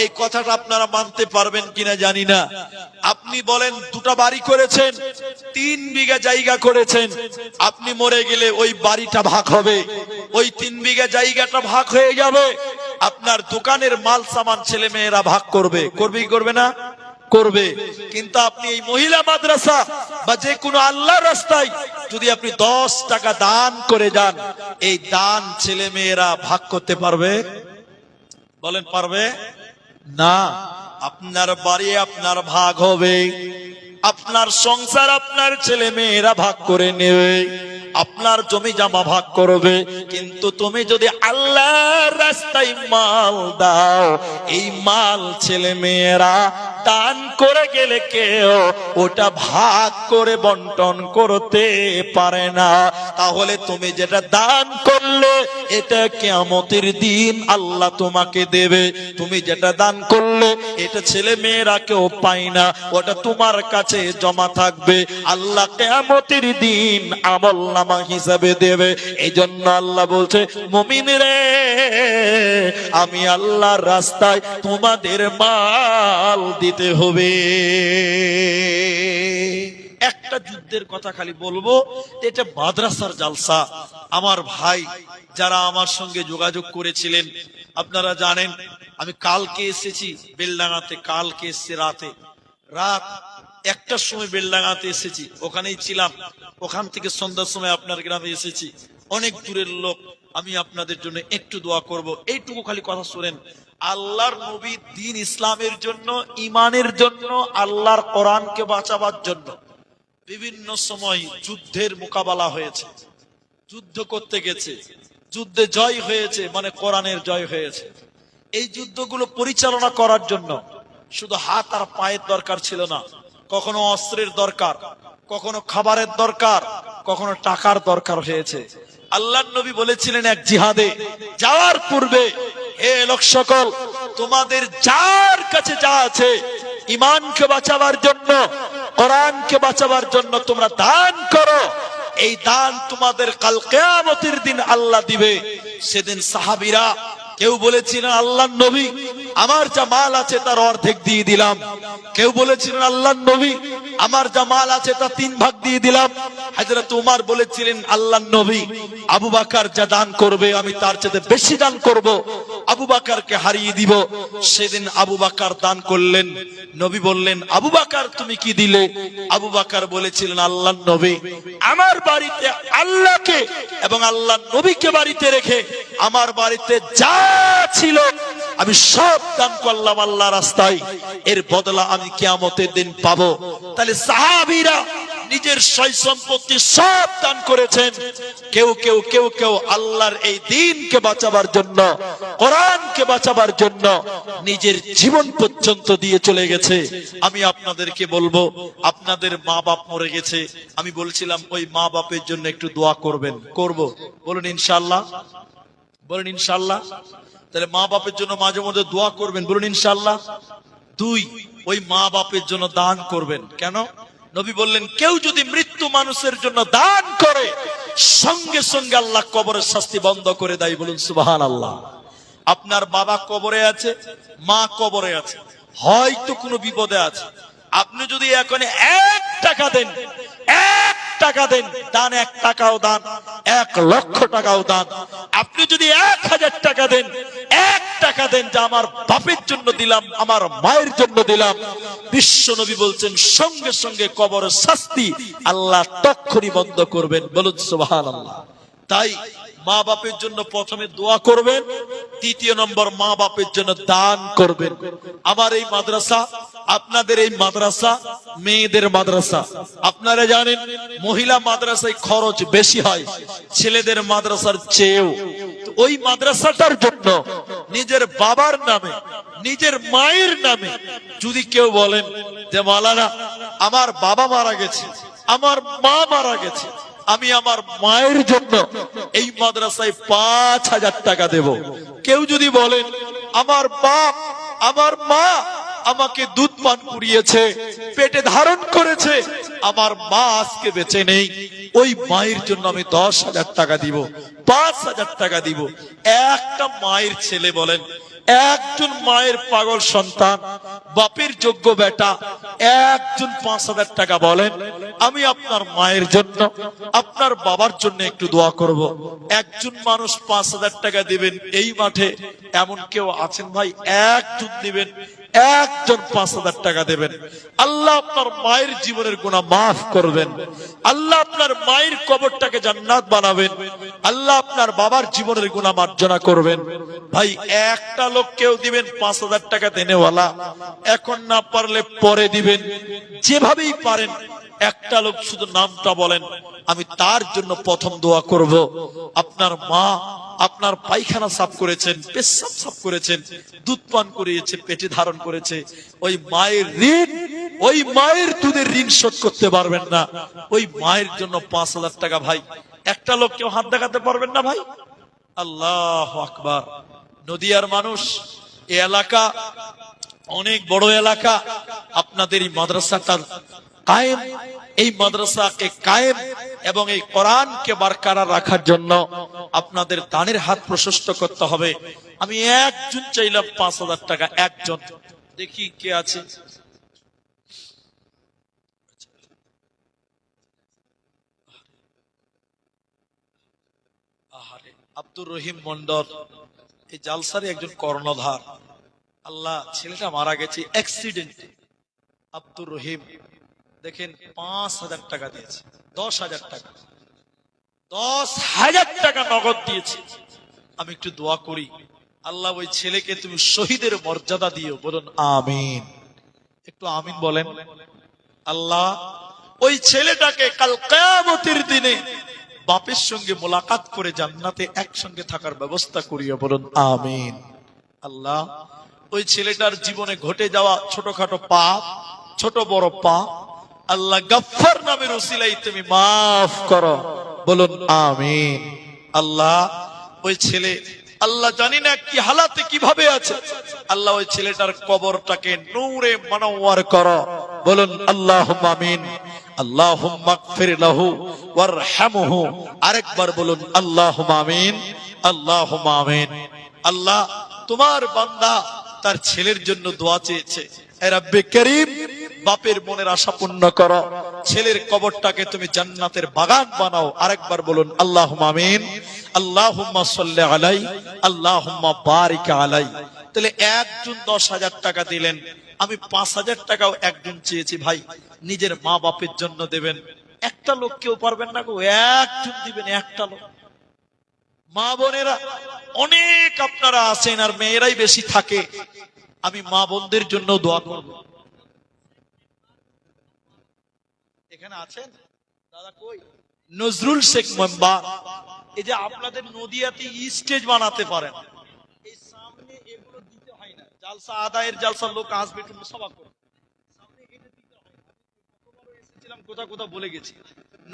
এই কথাটা আপনারা মানতে পারবেন কিনা জানি না। আপনি বলেন 2টা বাড়ি করেছেন, 3 বিঘা জায়গা করেছেন, আপনি মরে গেলে ওই বাড়িটা ভাগ হবে, ওই 3 বিঘা জায়গাটা ভাগ হয়ে যাবে। আপনার দোকানের মাল সামান ছেলে মেয়েরা ভাগ করবে, করবে কি করবে না? করবে। কিন্তু আপনি এই মহিলা মাদ্রাসা বা যে কোনো আল্লাহর রাস্তায় যদি আপনি 10 টাকা দান করে যান, এই দান ছেলে মেয়েরা ভাগ করতে পারবে? বলেন পারবে না। আপনার বাড়ি আপনার ভাগ হবে, আপনার সংসার আপনার ছেলে মেয়েরা ভাগ করে নেবে, আপনার জমি জমা ভাগ করবে। কিন্তু তুমি যদি আল্লাহর রাস্তায় মাল দাও, এই মাল ছেলে মেয়েরা দান করে গেলে কেউ ওটা ভাগ করে বন্টন করতে পারে না। তাহলে তুমি যেটা দান করলে এটা কিয়ামতের দিন আল্লাহ তোমাকে দেবে। তুমি যেটা দান করলে এটা ছেলে মেয়েরা কেউ পায় না, ওটা তোমার কাছে জমা থাকবে, আল্লাহ কিয়ামতের দিন আমলনামা হিসাবে দেবে। এই জন্য আল্লাহ বলছে, মুমিন রে, আমি আল্লাহর রাস্তায় তোমাদের মাল দিতে হবে। একটা যুদ্ধের কথা খালি বলবো, এটা মাদ্রাসার জালসা। আমার ভাই যারা আমার সঙ্গে যোগাযোগ করেছিলেন, আপনারা জানেন আমি কালকে এসেছি বেলডাঙ্গাতে, কালকে এসেছি রাত 1টার সময় বেলডাঙ্গাতে এসেছি, ওখানেই ছিলাম। ওখান থেকে সন্ধ্যার সময় আপনার গ্রামে এসেছি। অনেক দূরের লোক, আমি আপনাদের জন্য একটু দোয়া করব। এইটুকু খালি কথা শুনেন, আল্লাহর নবী দ্বীন ইসলামের জন্য, ইমানের জন্য, আল্লাহর কোরআনকে বাঁচাবার জন্য বিভিন্ন সময় যুদ্ধের মোকাবেলা হয়েছে, যুদ্ধ করতে গেছে, যুদ্ধে জয় হয়েছে, মানে কোরআনের জয় হয়েছে। এই যুদ্ধগুলো পরিচালনা করার জন্য শুধু হাত আর পায়ের দরকার ছিল না, কখনো অস্ত্রের দরকার, কখনো খাবারের দরকার, কখনো টাকার দরকার হয়েছে। আল্লাহর নবী বলেছিলেন এক জিহাদে যাওয়ার পূর্বে, হে লোক সকল, তোমাদের যার কাছে যা আছে ঈমানকে বাঁচাবার জন্য, কোরআনকে বাঁচাবার জন্য তোমরা দান করো। এই দান তোমাদের কাল কিয়ামতের দিন আল্লাহ দিবে। সেদিন সাহাবীরা কেউ বলেছিলেন, আল্লাহর নবী, আমার যা মাল আছে তার অর্ধেক দিয়ে দিলাম। কেউ বলেছিলেন, আল্লাহর নবী, আমার যা মাল আছে তা 3 ভাগ দিয়ে দিলাম। হযরত উমর বলেছিলেন, আল্লাহর নবী, আবু বকর যা দান করবে আমি তার চেয়ে বেশি দান করব, আবু বকরকে হারিয়ে দিব। সেদিন আবু বকর দান করলেন। নবী বললেন, আবু বকর তুমি কি দিলে? আবু বকর বলেছিলেন, আল্লাহর নবী, আমার বাড়িতে আল্লাহকে এবং আল্লাহর নবীকে বাড়িতে রেখে আমার বাড়িতে যা ছিল আমি সব দান করলাম আল্লাহর রাস্তায়, এর বদলা আমি কিয়ামতের দিন পাবো। তাহলে সাহাবীরা নিজের সয় সম্পত্তি সব দান করেছেন। কেউ কেউ কেউ কেউ আল্লাহর এই দ্বীনকে বাঁচাবার জন্য, কোরআনকে বাঁচাবার জন্য নিজের জীবন পর্যন্ত দিয়ে চলে গেছে। আমি আপনাদেরকে বলবো, আপনাদের মা বাপ মরে গেছে, আমি বলছিলাম ওই মা বাপের জন্য একটু দোয়া করবেন। করব? বলুন ইনশাআল্লাহ, বলুন ইনশাআল্লাহ। তাহলে মা বাপের জন্য মাঝে মধ্যে দোয়া করবেন, বলুন ইনশাআল্লাহ। 2, ওই মা বাপের জন্য দান করবেন। কেন? নবী বললেন, কেউ যদি মৃত্যু মানুষের জন্য দান করে সঙ্গে সঙ্গে আল্লাহ কবরের শাস্তি বন্ধ করে দেয়। বলুন সুবহানাল্লাহ। আপনার বাবা কবরে আছে, মা কবরে আছে, হয়তো কোনো বিপদে আছে, আপনি যদি এখন 1 টাকা দেন, 1 টাকা দেন, দান 1 টাকাও দান, 1 লক্ষ টাকাও দান, আপনি যদি 1000 টাকা দেন, 1 টাকা দেন, যা আমার বাপের জন্য দিলাম, আমার মায়ের জন্য দিলাম, বিশ্ব নবী বলছেন সঙ্গে সঙ্গে কবরের শাস্তি আল্লাহ তক্ষুনি বন্ধ করবেন। বলুন সুবহানাল্লাহ। তাই মা বাপের জন্য প্রথমে দোয়া করবেন, 3 নম্বর মা বাপের জন্য দান করবেন। আমার এই মাদ্রাসা, আপনাদের এই মাদ্রাসা মেয়েদের মাদ্রাসা। আপনারা জানেন মহিলা মাদ্রাসায় খরচ বেশি হয় ছেলেদের মাদ্রাসার চেয়েও। ওই মাদ্রাসাটার জন্য নিজের বাবার নামে, নিজের মায়ের নামে যদি কেউ বলেন যে মাওলানা আমার বাবা মারা গেছে, আমার মা মারা গেছে, আমি আমার মায়ের জন্য এই মাদ্রাসায় 5000 টাকা দেব। কেউ যদি বলেন আমার বাপ, আমার মা আমাকে দুধ পান করিয়েছে, পেটে ধারণ করেছে, আমার মা আজকে বেঁচে নেই, ওই মায়ের জন্য আমি 10,000 টাকা দিব, 5,000 টাকা দিব। একটা মায়ের ছেলে বলেন, একজন মায়ের পাগল সন্তান, বাপের যোগ্য বেটা, একজন 5,000 টাকা বলেন, আমি আপনার মায়ের জন্য, আপনার বাবার জন্য একটু দোয়া করব। একজন মানুষ 5,000 টাকা দিবেন, এই মাঠে এমন কেউ আছেন ভাই? একজন দিবেন, একজন 5,000 টাকা দেবেন। আল্লাহ আপনার মায়ের জীবনের গুনাহ মাফ করবেন, আল্লাহ আপনার মায়ের কবরটাকে জান্নাত বানাবেন, আল্লাহ আপনার বাবার জীবনের গুনাহ মার্জনা করবেন। ভাই একটা লোক কেউ দিবেন 5,000 টাকা দেনেওয়ালা, এখন না পারলে পরে দিবেন, যেভাবেই পারেন। একটা লোক শুধু নামটা বলেন, আমি তার জন্য প্রথম দোয়া করব। আপনার মা আপনার পায়খানা সাফ করেছেন, পেশাব সাফ করেছেন, দুধ পান করিয়েছে, পেটে ধারণ করেছে, ওই মায়ের ঋণ, ওই মায়ের দুধের ঋণ শোধ করতে পারবেন না, ওই মায়ের জন্য 5,000 টাকা। ভাই একটা লোক কেউ হাত দেখাতে পারবেন না ভাই? আল্লাহু আকবার। নদিয়ার মানুষ, এই এলাকা অনেক বড় এলাকা, আপনাদের এই মাদ্রাসাটা কায়েম, এই মাদ্রাসাকে কায়েম এবং এই কোরআনকে বরকরার রাখার জন্য আপনাদের দানের হাত প্রশস্ত করতে হবে। আমি একজন চাইলাম 5,000 টাকা, একজন। দেখি কে আছে। আব্দুর রহিম মন্ডল, এই জালসারে একজন কর্ণধার। আল্লাহ, ছেলেটা মারা গেছে অ্যাক্সিডেন্টে। আব্দুর রহিম দেখেন 5,000 টাকা দিয়েছে, 10,000 টাকা, 10,000 টাকা নগদ দিয়েছে। আমি একটু দোয়া করি, আল্লাহ ওই ছেলেকে তুমি শহীদের মর্যাদা দিও, বলুন আমিন। একটু আমিন বলেন। আল্লাহ ওই ছেলেটাকে কাল কিয়ামতের দিনে বাপের সঙ্গে মোলাকাত করে জান্নাতে একসঙ্গে থাকার ব্যবস্থা করিও, বলুন আমিন। আল্লাহ ওই ছেলেটার জীবনে ঘটে যাওয়া ছোটখাটো পাপ, ছোট বড় পাপ, আল্লাহ গফফার নামের ওসিলায় তুমি মাফ করো, বলুন আমিন। আল্লাহ ওই ছেলে, আল্লাহ জানি না কি হালাতে কিভাবে আছে, আল্লাহ ওই ছেলেটার কবরটাকে নূরে মুনাওয়ার করো, বলুন আল্লাহুম্মা আমিন। আল্লাহুম্মা গফির লাহু ওয়ারহামহু, আরেকবার বলুন আল্লাহুম্মা আমিন, আল্লাহুম্মা আমিন। আল্লাহ তোমার বান্দা তার ছেলের জন্য দোয়া চেয়েছে, এ রব্বে করিম বাপের মনের আশা পূর্ণ করো, ছেলের কবরটাকে তুমি জান্নাতের বাগান বানাও, আরেকবার বলুন আল্লাহুম্মা আমিন। আল্লাহুম্মা সাল্লি আলাই, আল্লাহুম্মা বারিক আলাই। তাহলে একজন 10,000 টাকা দিলেন, আমি 5,000 টাকাও একজন চেয়েছি। ভাই নিজের মা বাপের জন্য দেবেন, একটা লোক কেউ পারবেন না গো, একজন দিবেন, একটা লোক। মা বোনেরা অনেক আপনারা আছেন, আর মেয়েরাই বেশি থাকে, আমি মা বোনদের জন্য দোয়া করব। এখানে আছেন দাদা? কই নজরুল শেখ মেম্বার, এই যে আপনাদের নদিয়াতে স্টেজ বানাতে পারেন, এই সামনে এগুলো দিতে হয় না, জালসা আদায়ের জালসা লোক আসবে একটু মুসাফা করবে, সামনে এটা দিতে হয় না। কতবার এসেছিলাম, কোথা কোথা বলে গেছি।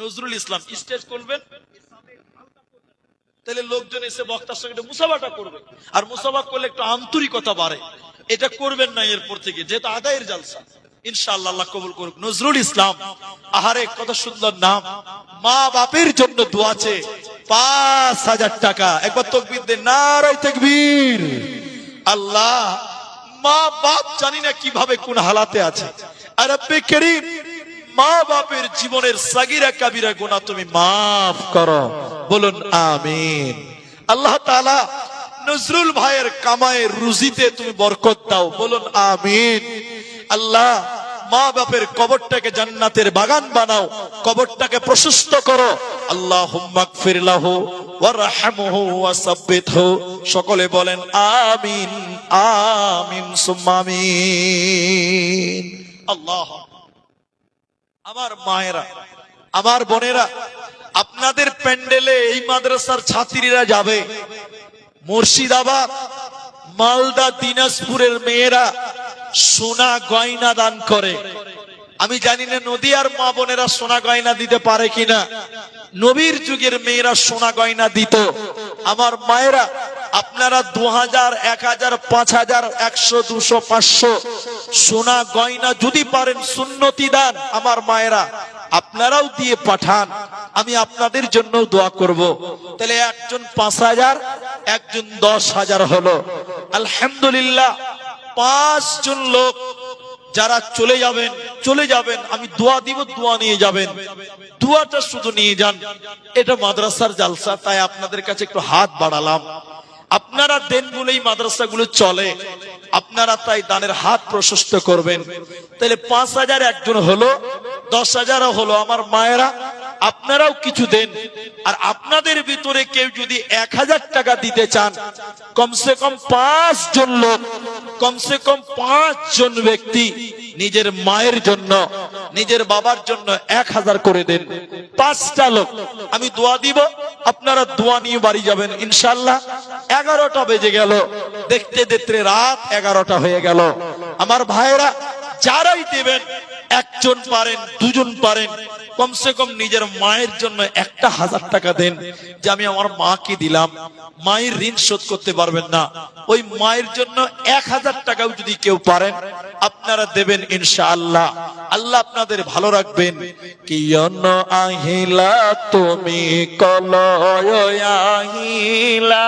নজরুল ইসলাম স্টেজ করবেন, তাহলে লোকজন এসে বক্তার সঙ্গে মুসাফাটা করবে, আর মুসাফা করলে একটু আন্তরিকতা বাড়ে। এটা করবেন না এরপর থেকে, যেহেতু আদায়ের জালসা। ইনশাআল্লাহ আল্লাহ কবুল করুক। নজরুল ইসলাম, আহারে কত সুন্দর নাম। মা বাপের জন্য দোয়া চেয়ে 5,000 টাকা। একবার তাকবীর দেন, নারে তাকবীর। আল্লাহ মা বাপ জানি না কিভাবে কোন হালাতে আছে, আর রব্বে করিম মা বাপের জীবনের সাগিরা কাবিরা গুনাহ তুমি মাফ করো, বলুন আমিন। আল্লাহ তাআলা নজরুল ভাইয়ের কামায়ের রুজিতে তুমি বরকত দাও, বলুন আমিন। আল্লাহ মা বাপের কবরটাকে জান্নাতের বাগান বানাও, কবরটাকে প্রশস্ত করো। আল্লাহুম্মা গফির লাহু ওয়ারহামহু ওয়াসাব্বিতহু। সকলে বলেন আমিন, আমিন সুম্মা আমিন। আল্লাহ। আমার মায়েরা, আমার বোনেরা, আপনাদের প্যান্ডেলে এই মাদ্রাসার ছাত্রীরা যাবে, মুর্শিদাবাদ, মালদা, দিনাজপুরের মেয়েরা সোনা গয়না দান করে। আমি জানি না নদিয়ার মা বোনেরা সোনা গয়না দিতে পারে কিনা। নবীর যুগের মেয়েরা সোনা গয়না দিত। আমার মায়েরা আপনারা 2000, 1000, 5000, 100, 200, 500 সোনা গয়না যদি পারেন সুন্নতি দান আমার মায়েরা আপনারাও দিয়ে পাঠান, আমি আপনাদের জন্য দোয়া করব। তাহলে একজন 5000, একজন 10,000 হলো। আলহামদুলিল্লাহ 5 জন লোক যারা চলে যাবেন, আমি দোয়া দিব, দোয়া নিয়ে যাবেন, দোয়াটা শুধু নিয়ে যান। এটা মাদ্রাসার জালসা, তাই আপনাদের কাছে একটু হাত বাড়ালাম। আপনারা দেন বলেই মাদ্রাসাগুলো চলে, আপনারা তাই দানের হাত প্রশস্ত করবেন। তাহলে 5000 একজন হলো, 10,000 হলো। আমার মায়েরা আপনারাও কিছু দেন। আর আপনাদের ভিতরে কেউ যদি 1000 টাকা দিতে চান, কমসে কম 5 জন লোক, কমসে কম 5 জন ব্যক্তি নিজের মায়ের জন্য, নিজের বাবার জন্য 1000 করে দেন। 5টা লোক আমি দোয়া দিব, আপনারা দোয়া নিয়ে বাড়ি যাবেন ইনশাআল্লাহ। 11টা বেজে গেল, দেখতে দেখতে রাত 11টা হয়ে গেল। আমার ভাইরা যারাই দেবেন, একজন পারেন, 2 জন পারেন, কমসে কম নিজের মায়ের জন্য 1000 টাকা দেন, যে আমি আমার মাকে দিলাম। মায়ের ঋণ শোধ করতে পারবেন না, ওই মায়ের জন্য 1000 টাকাও যদি কেউ পারেন আপনারা দেবেন ইনশাআল্লাহ। আল্লাহ আপনাদের ভালো রাখবেন। কিয়ন আহিলা তুমি কলয় আহিলা,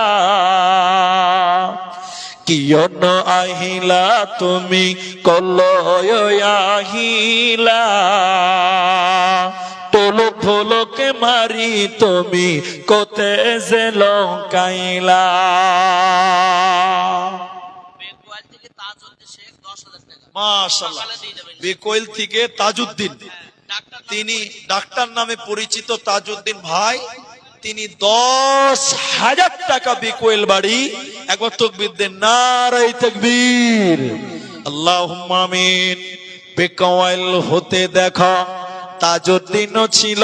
কিয়ন আহিলা তুমি কলয় আহিলা, তোলক ফোলকে মারি তুমি কোতে যে লঙ্কাইলা। মাশাআল্লাহ, বেকোয়েল থেকে তাজউদ্দিন, তিনি ডাক্তার নামে পরিচিত তাজউদ্দিন ভাই, তিনি 10,000 টাকা বেকোয়েল বাড়ি। একবার তাকবীর দেন, নারায়ে তাকবীর, আল্লাহুম্মা আমিন। বেকোয়েল হতে দেখো তাজউদ্দিনও ছিল,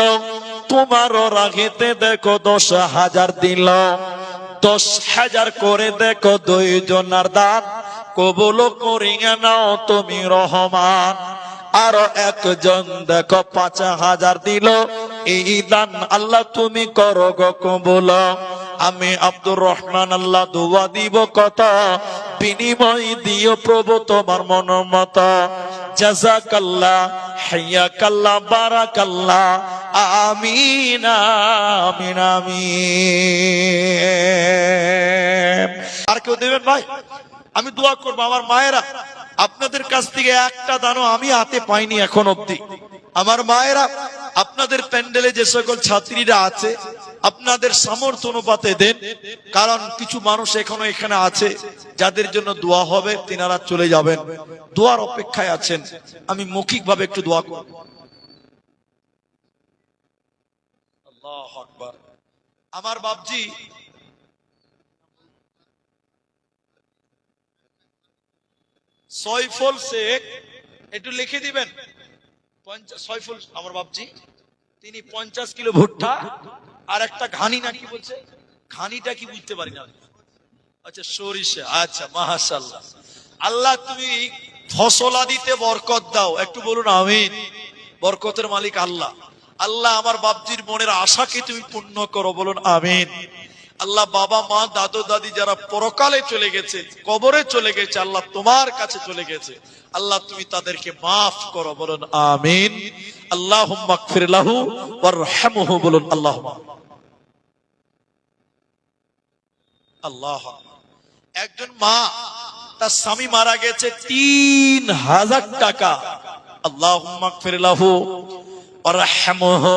তোমারও রাগেতে দেখো 10,000 দিল। 10,000 করে দেখো 2 জনার দান, কবুল করিয়া নাও তুমি রহমান। আরো একজন দেখো 5,000 দিল, এই দান আল্লাহ তুমি করো গো কবুল। আমি আব্দুর রহমান আল্লাহ দোয়া দিব কত, বিনিময় দিও প্রভু তোমার মনোমত। জাযাকাল্লাহ, হাইয়াকাল্লাহ, বারাকাল্লাহ, আমিন আমিন আমিন। আর কেউ দেবেন ভাই? আমি দোয়া করবো আমার মায়েরা, আপনাদের কাছ থেকে একটা দানও আমি হাতে পাইনি এখন অবধি। আমার মায়েরা আপনাদের প্যান্ডেলে যে সকল ছাত্রীরা আছে আপনাদের সামর্থ্য অনুপাতে দেন, কারণ কিছু মানুষ এখনো এখানে আছে যাদের জন্য দোয়া হবে, তিনারা চলে যাবেন, দোয়ার অপেক্ষায় আছেন। আমি মৌখিক ভাবে একটু দোয়া করব। আল্লাহু আকবার। আমার বাপজি সয়ফুল শেখ, একটু লিখে দিবেন। সয়ফুল আমার বাপজি, তিনি 50 কিলো ভুট্টা আর একটা ঘানি, না কি বলছে, ঘানিটা কি বুঝতে পারি না, আচ্ছা সরিষা, আচ্ছা মাশাআল্লাহ। আল্লাহ তুমি ফসলা দিতে বরকত দাও, একটু বলুন আমিন। বরকতের মালিক আল্লাহ। আল্লাহ আমার বাপজির মনের আশাকে তুমি পূর্ণ করো, বলুন আমিন। আল্লাহ বাবা মা দাদু দাদি যারা পরকালে চলে গেছে, কবরে চলে গেছে, আল্লাহ তোমার কাছে চলে গেছে, আল্লাহ তুমি তাদেরকে মাফ করো, বলুন আমিন। আল্লাহুম্মা গফির লাহু ওয়ারহামহু, বলুন আল্লাহুম্মা। আল্লাহ। একজন মা, তার স্বামী মারা গেছে, 3,000 টাকা, আল্লাহুম্মা গফির লাহু ওয়ারহামহু।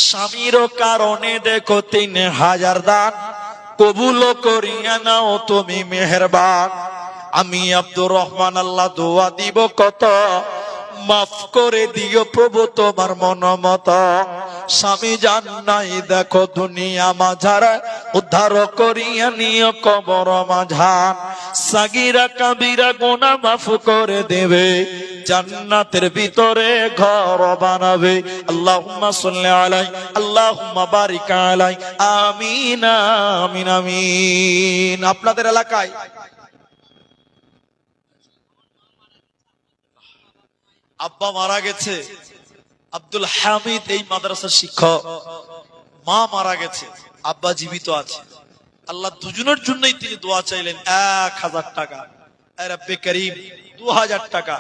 স্বামীর কারণে দেখো 3,000 দান, কবুল করিয়া নাও তুমি মেহেরবান। আমি আব্দুর রহমান আল্লাহ দোয়া দিব কত, মাফ করে দিও প্রভু তোমার মনোমত। স্বামী জান নাই দেখো দুনিয়া মাঝার, উদ্ধার করিয়া নিও কবর মাঝার। সাগিরা কাবিরা গুনাহ মাফ করে দেবে, জান্নাতের ভিতরে ঘর বানাবে। আল্লাহুম্মা সাল্লি আলাইহি, আল্লাহুম্মা বারিক আলাইহি, আমিন আমিন আমিন। আপনাদের এলাকায় আব্বা মারা গেছে, আব্দুল হামিদ এই মাদ্রাসার শিক্ষক, মা মারা গেছে, আব্বা জীবিত আছে। আল্লাহ দুজনের জন্যই তিনি দোয়া চাইলেন 1000 টাকা। আয় রব্বে করিম 2000 টাকা।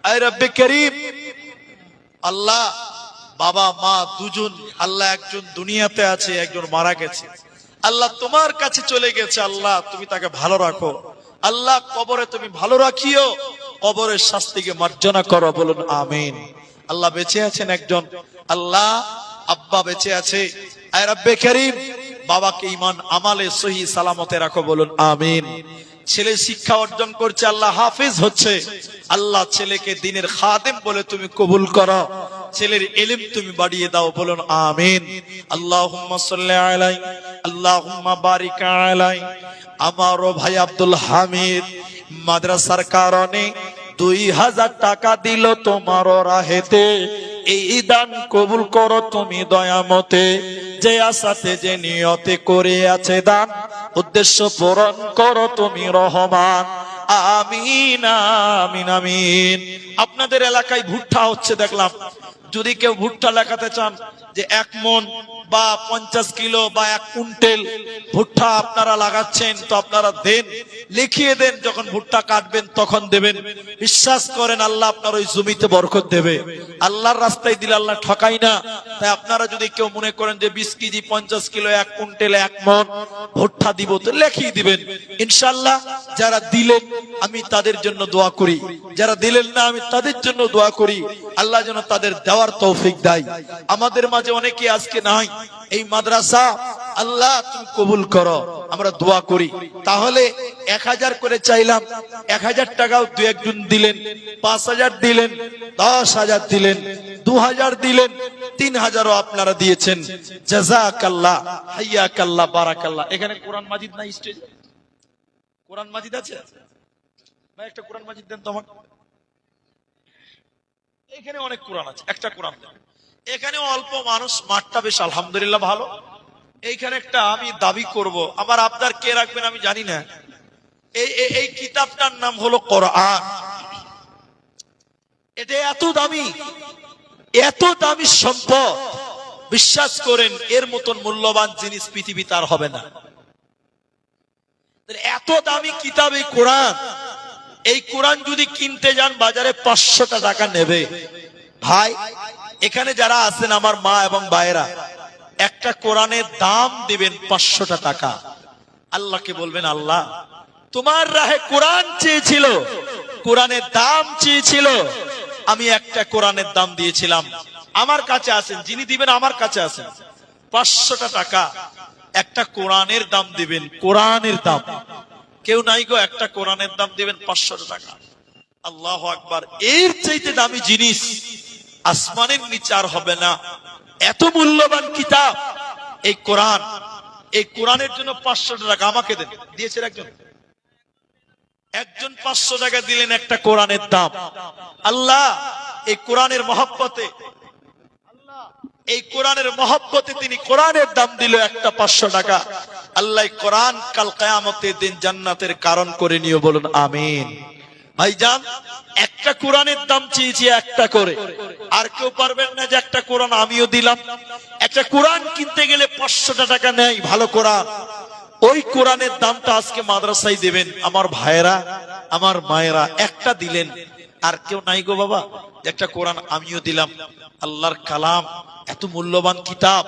আয় রব্বে করিম আল্লাহ বাবা মা দুজন, আল্লাহ একজন দুনিয়াতে আছে, একজন মারা গেছে, আল্লাহ তোমার কাছে চলে গেছে, আল্লাহ তুমি তাকে ভালো রাখো, আল্লাহ কবরে তুমি ভালো রাখিও, কবরের শাস্তিকে মার্জনা করো, বলুন আমিন। আল্লাহ বেঁচে আছেন একজন, আল্লাহ আব্বা বেঁচে আছে, আয় রব্বে করিম বাবাকে ঈমান আমালে সহি সালামতে রাখো, বলুন আমিন। ছেলে শিক্ষা অর্জন করছে, আল্লাহ হাফেজ হচ্ছে, আল্লাহ ছেলেকে দ্বীনের খাদেম বলে তুমি কবুল করো, ছেলের ইলম তুমি বাড়িয়ে দাও, বলুন আমিন। আল্লাহুম্মা সাল্লি আলাইহি আল্লাহুম্মা বারিক আলাইহি। আমারও ভাই আব্দুল হামিদ মাদ্রাসার কারণে 2000 টাকা দিল তোমার রাহেতে, এই দান কবুল করো তুমি দয়ামতে, যে আশাতে যে নিয়তে করে আছে দান, উদ্দেশ্য পূরণ করো তুমি রহমান, আমিন আমিন আমিন। আপনাদের এলাকায় ভুট্টা হচ্ছে দেখলাম, যদি কেউ ভুট্টা লাগাতে চান যে 1 মণ বা 50 কিলো বা 1 কুইন্টাল ভুট্টা আপনারা লাগাচ্ছেন, তো আপনারা দেন, লিখিয়ে দেন, যখন ভুট্টা কাটবেন তখন দেবেন। বিশ্বাস করেন আল্লাহ আপনার ওই জমিতে বরকত দেবে। আল্লাহর রাস্তায় দিলে আল্লাহ ঠকাই না। তাই আপনারা যদি কেউ মনে করেন যে 20 কেজি 50 কিলো 1 কুইন্টাল 1 মণ ভুট্টা দিব, তো লিখিয়ে দিবেন ইনশাআল্লাহ। যারা দিলেন আমি তাদের জন্য দোয়া করি, যারা দিলেন না আমি তাদের জন্য দোয়া করি, আল্লাহ যেন তাদের দেওয়ার তৌফিক দেয়। আমাদের মাঝে অনেকে আজকে নাই, এই মাদ্রাসা আল্লাহ তুমি কবুল করো, আমরা দোয়া করি। তাহলে 1000 করে চাইলাম, 1000 টাকাও 2-1 জন দিলেন, 5000 দিলেন, 10000 দিলেন, 2000 দিলেন, 3000ও আপনারা দিয়েছেন, জাযাকাল্লাহ হাইয়াকাল্লাহ বারাকাল্লাহ। এখানে কোরআন মাজিদ না স্টেজে? কোরআন মাজিদ আছে ভাই? একটা কোরআন মাজিদ দেন তো আমাকে। এখানে অনেক কোরআন আছে, একটা কোরআন দেন। এখানে অল্প মানুষ, মাঠটা বেশ আলহামদুলিল্লাহ ভালো। এইখানে একটা আমি দাবি করব, আমার আবদার কে রাখবেন আমি জানি না। এই কিতাবটার নাম হলো কোরআন। এটা এত দামি, এত দামি সম্পদ, বিশ্বাস করেন এর মতন মূল্যবান জিনিস পৃথিবীতে আর হবে না। এত দামি কিতাব এই কোরআন। এই কোরআন যদি কিনতে যান বাজারে 500 টাকা নেবে। ভাই এখানে যারা আছেন আমার মা এবং ভাইয়েরা, একটা কোরআনের দাম দিবেন 500 টাকা। আল্লাহকে বলবেন আল্লাহ তোমার রাহে কোরআন চেয়েছিল, কোরআনের দাম চেয়েছিল, আমি একটা কোরআনের দাম দিয়েছিলাম, আমার কাছে আছেন, যিনি দিবেন আমার কাছে আছেন, 500 টাকা একটা কোরআনের দাম দিবেন। কোরআনের দাম কেউ নাই গো, একটা কোরআনের দাম দিবেন 500 টাকা। আল্লাহু আকবার। এর চাইতে দামি জিনিস আসমানের নিচে আর হবে না। এত মূল্যবান কিতাব এই কোরআন। এই কোরআনের জন্য 500 টাকা আমাকে দেন। দিয়েছেন একজন 500 টাকা দিলেন একটা কোরআনের দাম। আল্লাহ এই কোরআনের মহব্বতে, এই কোরআনের মহব্বতে তিনি কোরআনের দাম দিল একটা 500 টাকা। আল্লাহ কোরআন কাল কিয়ামতের দিন জান্নাতের কারণ করে নিও, বলুন আমিন। ভাইজান একটা কোরআনের দাম চেয়েছি একটা করে, আর কেউ পারবেন না যে একটা কোরআন আমিও দিলাম। একটা কোরআন কিনতে গেলে 500 টাকা নেয়, ভালো কোরআন। ওই কোরআনের দামটা আজকে মাদ্রাসায় দেবেন আমার ভাইয়েরা, আমার মায়েরা। একটা দিলেন, আর কেউ নাই গো বাবা একটা কোরআন আমিও দিলাম। আল্লাহর কালাম এত মূল্যবান কিতাব,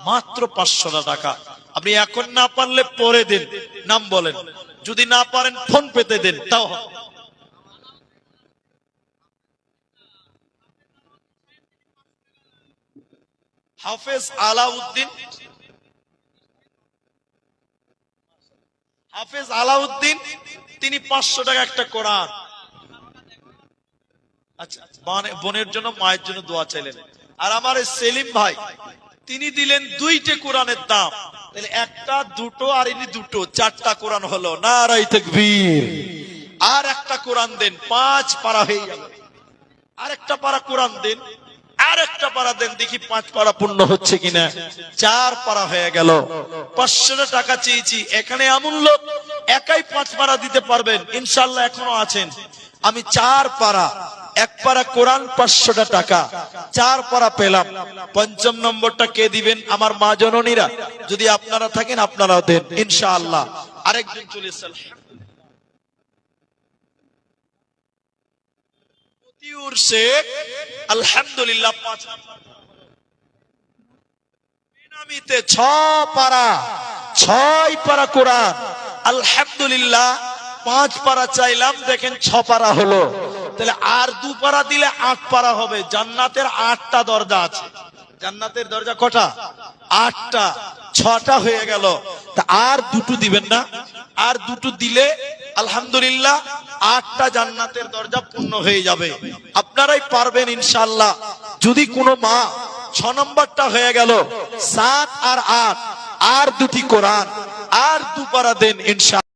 মাত্র 500 টাকা। আপনি এখন না পারলে পরে দেন, নাম বলেন, যদি না পারেন ফোন পেতে দেন, তাও হাফেজ আলাউদ্দিন, হাফেজ আলাউদ্দিন তিনি 500 টাকা একটা কোরআন। আচ্ছা, বোনের জন্য মায়ের জন্য দোয়া চাইলেন। আর আমার সেলিম ভাই তিনি দিলেন 2টে কোরআনের দাম, তাহলে একটা দুটো আর ইনি দুটো, 4টা কোরআন হলো। নারায়ে তাকবীর। আর একটা কোরআন দেন, 5 পারা হয়ে গেল। আর একটা পারা কোরআন দেন, আর একটা পারা দেন, দেখি 5 পারা পূর্ণ হচ্ছে কিনা। 4 পারা হয়ে গেল। 500 টাকা চেয়েছি। এখানে এমন লোক একাই 5 পারা দিতে পারবেন ইনশাআল্লাহ এখনো আছেন। আমি 4 পারা এক পারা কোরআন 500টা টাকা, 4 পারা পেলাম। পঞ্চম নম্বরটা কে দিবেন? আমার মা জননীরা, যদি আপনারা থাকেন আপনারাও দেন ইনশাআল্লাহ। আরেকজন চলে এসেছেন মতিউর শেখ, আলহামদুলিল্লাহ 5 বেনামিতে 6 পারা 6 পারা কোরআন, আলহামদুলিল্লাহ। 5 পারা চাইলাম, দেখেন 6 পারা হলো। তাহলে আর 2 পারা দিলে 8 পারা হবে। জান্নাতের 8টা দরজা আছে। জান্নাতের দরজা কটা? 8টা। 6টা হয়ে গেল। তা আর 2টো দিবেন না? আর 2টো দিলে আলহামদুলিল্লাহ 8টা জান্নাতের দরজা পূর্ণ হয়ে যাবে। আপনারাই পারবেন ইনশাআল্লাহ। যদি কোনো মা 6 নম্বরটা হয়ে গেল, 7 আর 8, আর 2টি কোরআন, আর 2 পারা দেন ইনশাআল্লাহ।